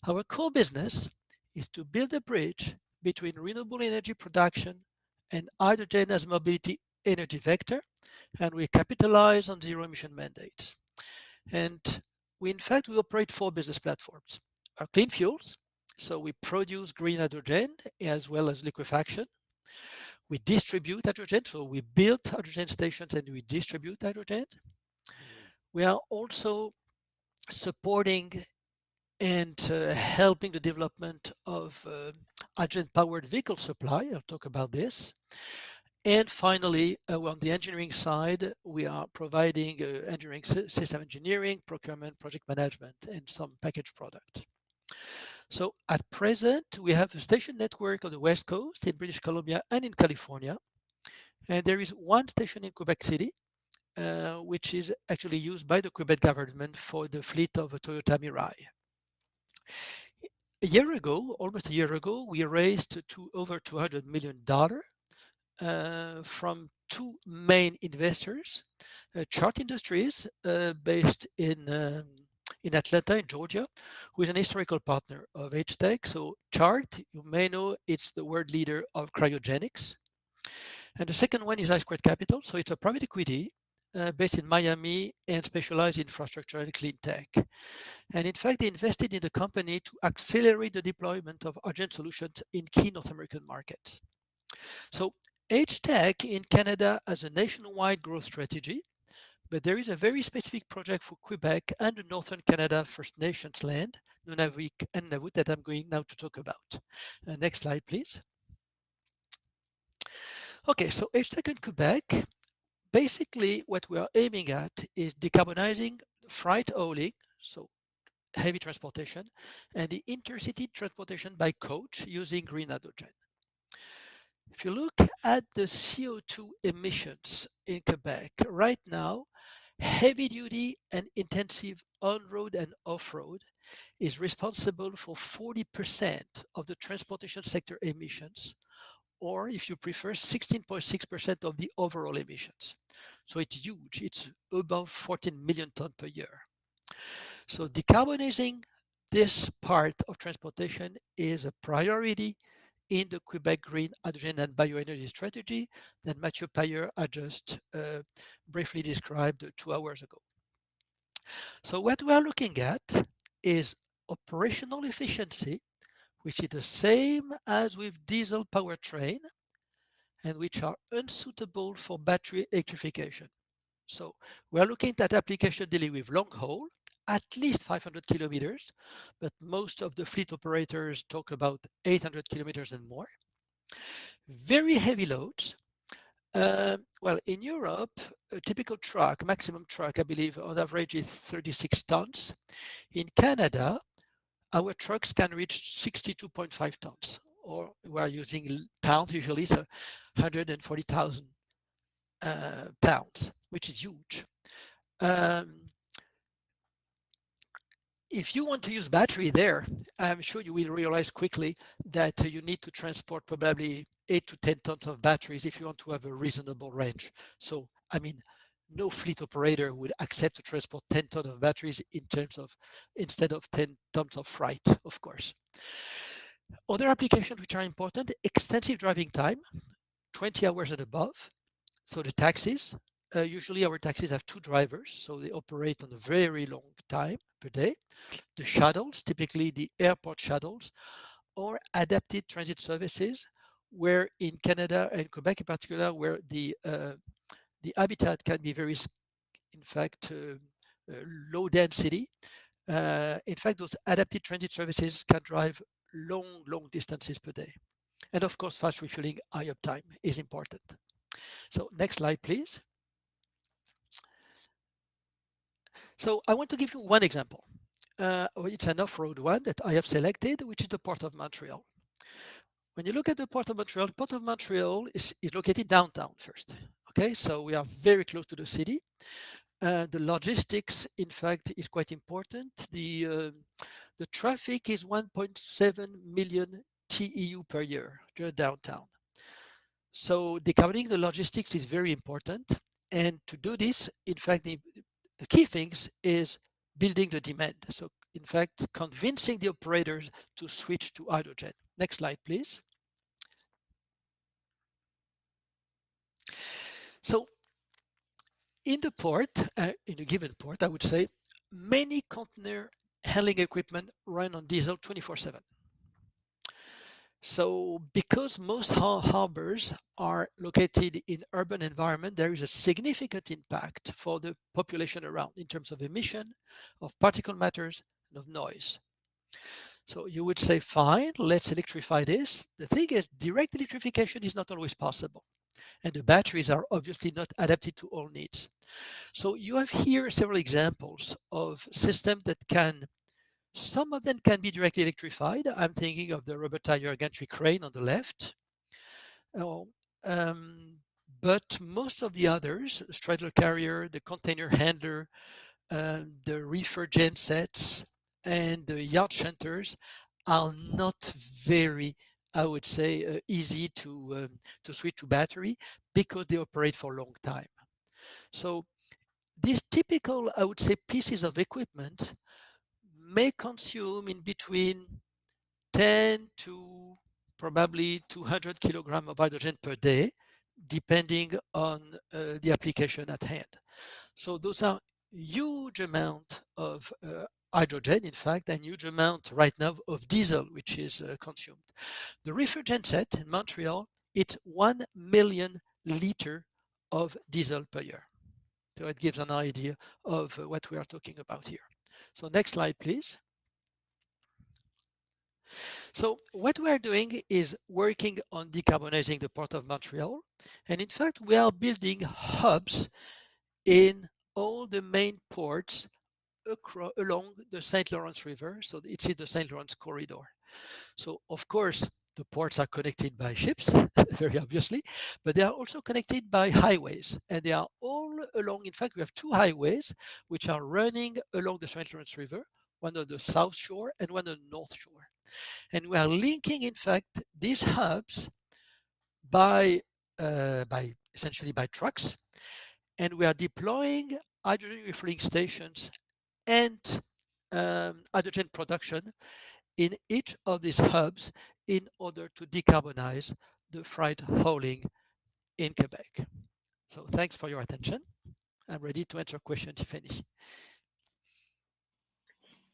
[SPEAKER 11] Our core business is to build a bridge between renewable energy production and hydrogen as mobility energy vector, and we capitalize on zero emission mandates. And in fact, we operate 4 business platforms. Our clean fuels, so we produce green hydrogen as well as liquefaction. We distribute hydrogen, so we build hydrogen stations and we distribute hydrogen. We are also supporting and helping the development of hydrogen-powered vehicle supply. I'll talk about this. And finally, on the engineering side, we are providing engineering, system engineering, procurement, project management, and some packaged product. So at present, we have a station network on the West Coast in British Columbia and in California. And there is one station in Quebec City, which is actually used by the Quebec government for the fleet of a Toyota Mirai. A year ago, almost a year ago, we raised over $200 million from 2 main investors, Chart Industries, based in Atlanta, in Georgia, who is an historical partner of HTEC. So Chart, you may know, it's the world leader of cryogenics. And the second one is I Squared Capital. So it's a private equity based in Miami and specialized in infrastructure and clean tech. And in fact, they invested in the company to accelerate the deployment of hydrogen solutions in key North American markets. So HTEC in Canada has a nationwide growth strategy, but there is a very specific project for Quebec and the Northern Canada First Nations land, Nunavik and Nunavut, that I'm going now to talk about. Next slide, please. Okay, so HTEC in Quebec, basically what we are aiming at is decarbonizing freight hauling, so heavy transportation, and the intercity transportation by coach using green hydrogen. If you look at the CO2 emissions in Quebec, right now, heavy duty and intensive on-road and off-road is responsible for 40% of the transportation sector emissions, or if you prefer, 16.6% of the overall emissions. So it's huge, it's above 14 million tons per year. So decarbonizing this part of transportation is a priority in the Quebec Green Hydrogen and Bioenergy Strategy that Mathieu Pailleur had just briefly described 2 hours ago. So what we are looking at is operational efficiency, which is the same as with diesel powertrain and which are unsuitable for battery electrification. So we are looking at application dealing with long haul, at least 500 kilometers, but most of the fleet operators talk about 800 kilometers and more. Very heavy loads. Well, in Europe, a typical truck, maximum truck, I believe on average is 36 tons. In Canada, our trucks can reach 62.5 tons, or we are using pounds usually, so 140,000 pounds, which is huge. If you want to use battery there, I'm sure you will realize quickly that you need to transport probably 8 to 10 tons of batteries if you want to have a reasonable range. So, I mean, no fleet operator would accept to transport 10 tons of batteries instead of 10 tons of freight, of course. Other applications which are important: extensive driving time, 20 hours and above. So the taxis, usually our taxis have 2 drivers, so they operate on a very long time per day. The shuttles, typically the airport shuttles, or adapted transit services, where in Canada and Quebec in particular, where the habitat can be very, in fact, low density. In fact, those adapted transit services can drive long distances per day. And of course, fast refueling, high uptime is important. So next slide, please. So I want to give you one example. It's an off-road one that I have selected, which is the Port of Montreal. When you look at the Port of Montreal is located downtown first. Okay, so we are very close to the city. The logistics, in fact, is quite important. The traffic is 1.7 million TEU per year just downtown. So decarboning the logistics is very important. And to do this, in fact, the key things is building the demand. So in fact, convincing the operators to switch to hydrogen. Next slide, please. So in the port, in a given port, I would say many container handling equipment run on diesel 24/7. So because most harbors are located in urban environment, there is a significant impact for the population around in terms of emission, of particulate matters, and of noise. So you would say, fine, let's electrify this. The thing is, direct electrification is not always possible. And the batteries are obviously not adapted to all needs. So you have here several examples of systems that can, some of them can be directly electrified. I'm thinking of the rubber tire gantry crane on the left. But most of the others, the straddle carrier, the container handler, the reefer gensets, and the yard shunters are not very, I would say, easy to switch to battery because they operate for a long time. So these typical, I would say, pieces of equipment may consume in between 10 to probably 200 kilograms of hydrogen per day, depending on the application at hand. So those are huge amount of hydrogen, in fact, and huge amount right now of diesel, which is consumed. The reefer genset in Montreal, it's 1 million liter of diesel per year. So it gives an idea of what we are talking about here. So next slide, please. So what we are doing is working on decarbonizing the Port of Montreal. And in fact, we are building hubs in all the main ports along the St. Lawrence River. So it's in the St. Lawrence corridor. So of course, the ports are connected by ships, very obviously, but they are also connected by highways. And they are all along, in fact, we have 2 highways which are running along the St. Lawrence River, one on the south shore and one on the north shore. And we are linking, in fact, these hubs essentially by trucks. And we are deploying hydrogen refueling stations and hydrogen production in each of these hubs in order to decarbonize the freight hauling in Quebec. So thanks for your attention. I'm ready to answer questions, if any.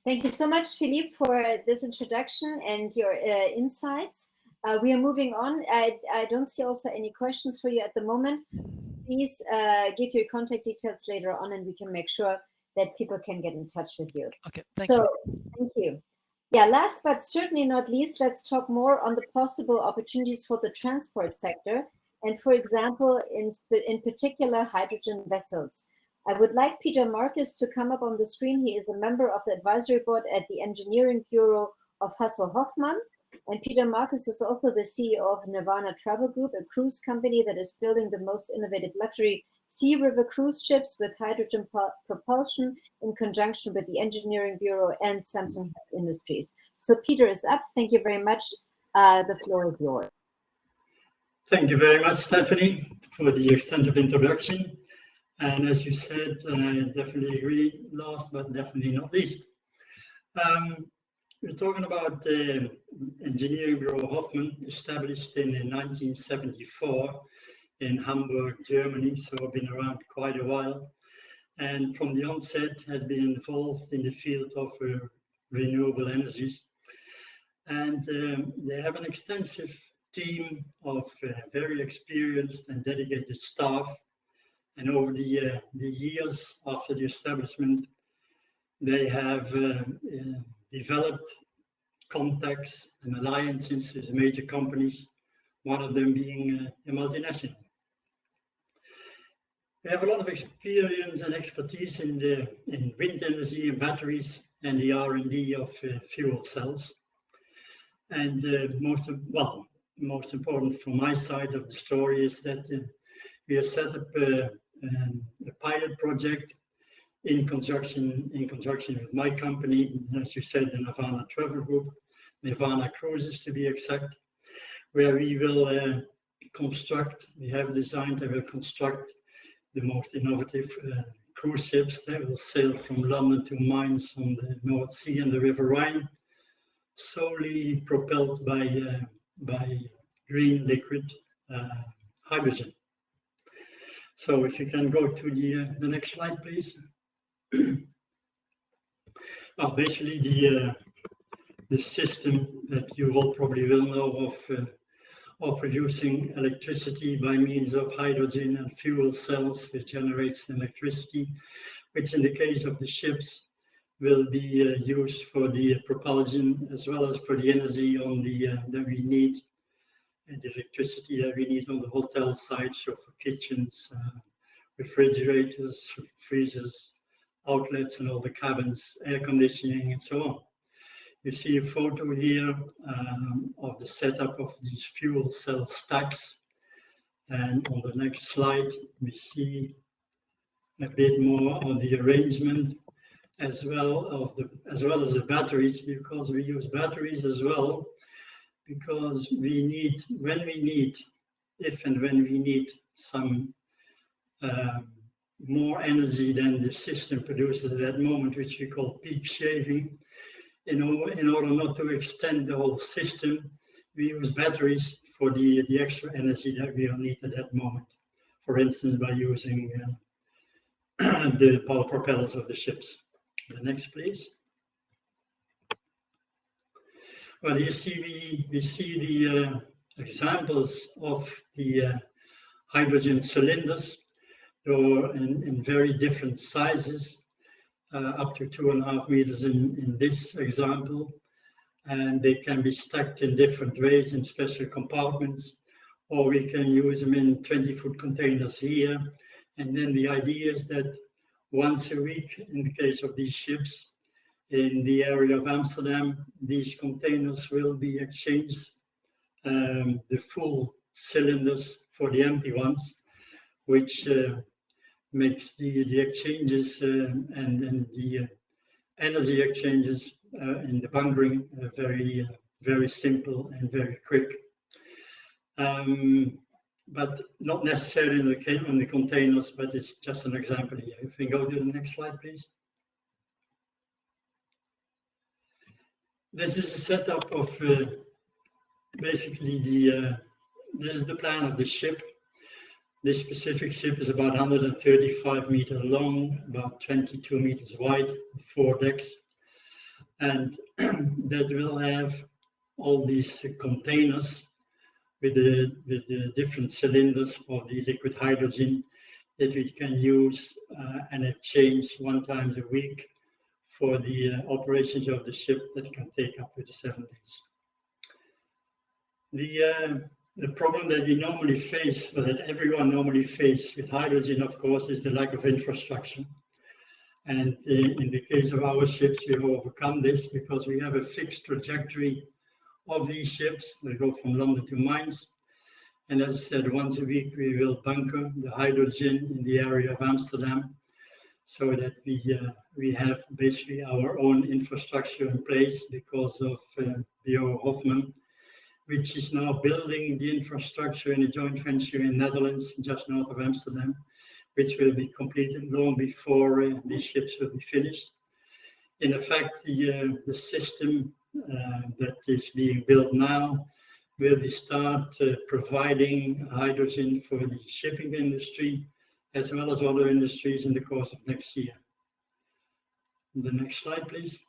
[SPEAKER 1] Thank you so much, Philippe, for this introduction and your insights. We are moving on. I don't see also any questions for you at the moment. Please give your contact details later on, and we can make sure that people can get in touch with you.
[SPEAKER 11] Okay, thank you.
[SPEAKER 1] Thank you. Yeah, last but certainly not least, let's talk more on the possible opportunities for the transport sector, and for example, in particular, hydrogen vessels. I would like Peter Marcus to come up on the screen. He is a member of the advisory board at the Engineering Bureau of Hasso-Hoffmann. And Peter Marcus is also the CEO of Nirvana Travel Group, a cruise company that is building the most innovative luxury sea river cruise ships with hydrogen propulsion in conjunction with the Engineering Bureau and Samsung Industries. So Peter is up. Thank you very much. The floor is yours.
[SPEAKER 12] Thank you very much, Stephanie, for the extensive introduction. And as you said, I definitely agree, last but definitely not least. We're talking about the engineering bureau Hoffmann, established in 1974 in Hamburg, Germany, so I've been around quite a while. And from the onset has been involved in the field of renewable energies. And they have an extensive team of very experienced and dedicated staff. And over the years after the establishment, they have developed contacts and alliances with major companies, one of them being a multinational. We have a lot of experience and expertise in wind energy and batteries and the R&D of fuel cells. And most important from my side of the story is that we have set up a pilot project in conjunction with my company, as you said, the Nirvana Travel Group, Nirvana Cruises to be exact, where we will construct, we have designed, and will construct the most innovative cruise ships that will sail from London to Mainz on the North Sea and the River Rhine, solely propelled by green liquid hydrogen. So if you can go to the next slide, please. Basically, the system that you all probably will know of producing electricity by means of hydrogen and fuel cells, which generates electricity, which in the case of the ships will be used for the propulsion as well as for the energy on that we need, and the electricity that we need on the hotel side, so for kitchens, refrigerators, freezers, outlets, and all the cabins, air conditioning, and so on. You see a photo here of the setup of these fuel cell stacks. And on the next slide, we see a bit more on the arrangement as well as the batteries, because we use batteries as well, because we need, if and when we need some more energy than the system produces at that moment, which we call peak shaving. In order not to extend the whole system, we use batteries for the extra energy that we will need at that moment. For instance, by using the power propellers of the ships. The next, please. Well, you see, we see the examples of the hydrogen cylinders, or in very different sizes. Up to 2.5 meters in this example, and they can be stacked in different ways in special compartments, or we can use them in 20-foot containers here. And then the idea is that once a week, in the case of these ships, in the area of Amsterdam, these containers will be exchanged, the full cylinders for the empty ones, which makes the exchanges and the energy exchanges in the bunkering very simple and very quick. But not necessarily in the containers, but it's just an example here. If we go to the next slide, please. This is a setup of basically this is the plan of the ship. This specific ship is about 135 meters long, about 22 meters wide, 4 decks. And that will have all these containers with the different cylinders of the liquid hydrogen that we can use and exchange 1 time a week for the operations of the ship that can take up to 7 days. The problem that we normally face, or that everyone normally faces with hydrogen, of course, is the lack of infrastructure. And in the case of our ships, we have overcome this because we have a fixed trajectory of these ships that go from London to Mainz. And as I said, once a week, we will bunker the hydrogen in the area of Amsterdam, so that we have basically our own infrastructure in place because of Bureau Hoffmann, which is now building the infrastructure in a joint venture in Netherlands, just north of Amsterdam, which will be completed long before these ships will be finished. In effect, the system that is being built now will start providing hydrogen for the shipping industry as well as other industries in the course of next year. The next slide, please.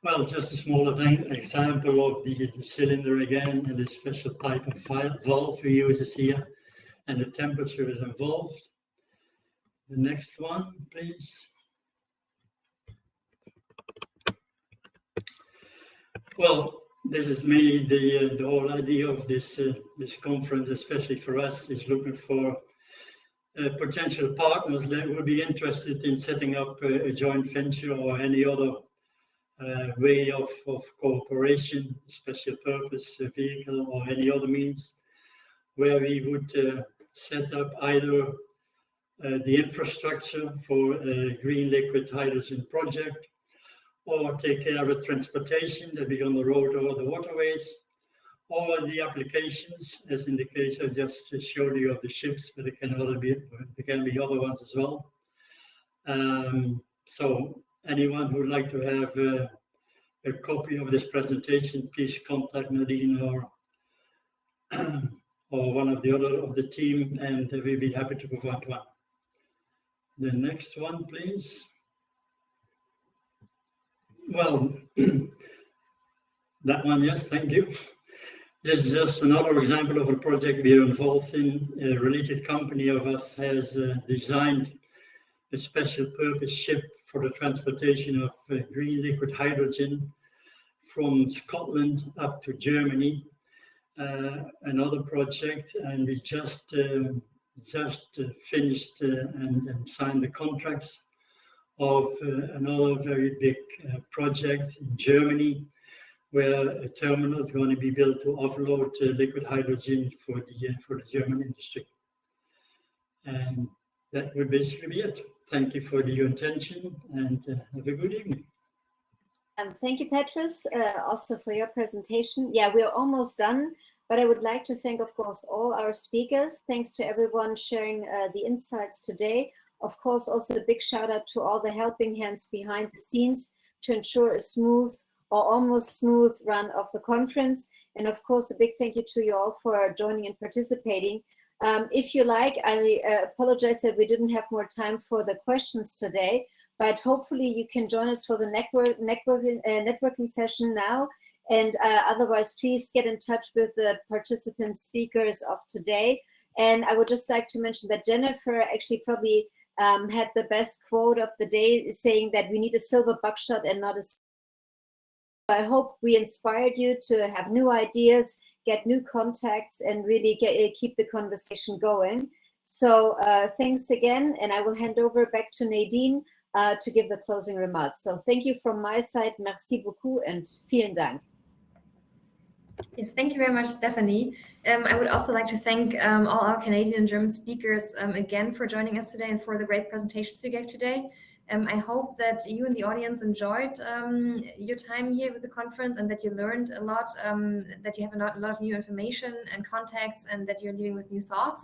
[SPEAKER 12] Well, just a small example of the cylinder again, and the special type of valve we use here, and the temperature is involved. The next one, please. Well, this is mainly the whole idea of this conference, especially for us, is looking for potential partners that will be interested in setting up a joint venture or any other way of cooperation, special purpose vehicle or any other means, where we would set up either the infrastructure for a green liquid hydrogen project, or take care of transportation, that be on the road or the waterways, or the applications, as in the case I just showed you of the ships, but there can be other ones as well. So anyone who would like to have a copy of this presentation, please contact Nadine or one of the other of the team, and we'll be happy to provide one. The next one, please. Well, that one, yes, thank you. This is just another example of a project we are involved in. A related company of us has designed a special purpose ship for the transportation of green liquid hydrogen from Scotland up to Germany. Another project, and we just finished and signed the contracts of another very big project in Germany, where a terminal is going to be built to offload liquid hydrogen for the German industry. And that would basically be it. Thank you for your attention, and have a good evening.
[SPEAKER 1] Thank you, Petrus, also for your presentation. Yeah, we're almost done, but I would like to thank, of course, all our speakers. Thanks to everyone sharing the insights today. Of course, also a big shout out to all the helping hands behind the scenes to ensure a smooth or almost smooth run of the conference. And of course, a big thank you to you all for joining and participating. If you like, I apologize that we didn't have more time for the questions today, but hopefully you can join us for the networking session now. And otherwise, please get in touch with the participant speakers of today. And I would just like to mention that Jennifer actually probably had the best quote of the day, saying that we need a silver buckshot and not a. I hope we inspired you to have new ideas, get new contacts, and really keep the conversation going. So thanks again, and I will hand over back to Nadine to give the closing remarks. So thank you from my side. Merci beaucoup and vielen Dank.
[SPEAKER 13] Yes, thank you very much, Stephanie. I would also like to thank all our Canadian and German speakers again for joining us today and for the great presentations you gave today. I hope that you in the audience enjoyed your time here with the conference, and that you learned a lot, that you have a lot of new information and contacts, and that you're leaving with new thoughts.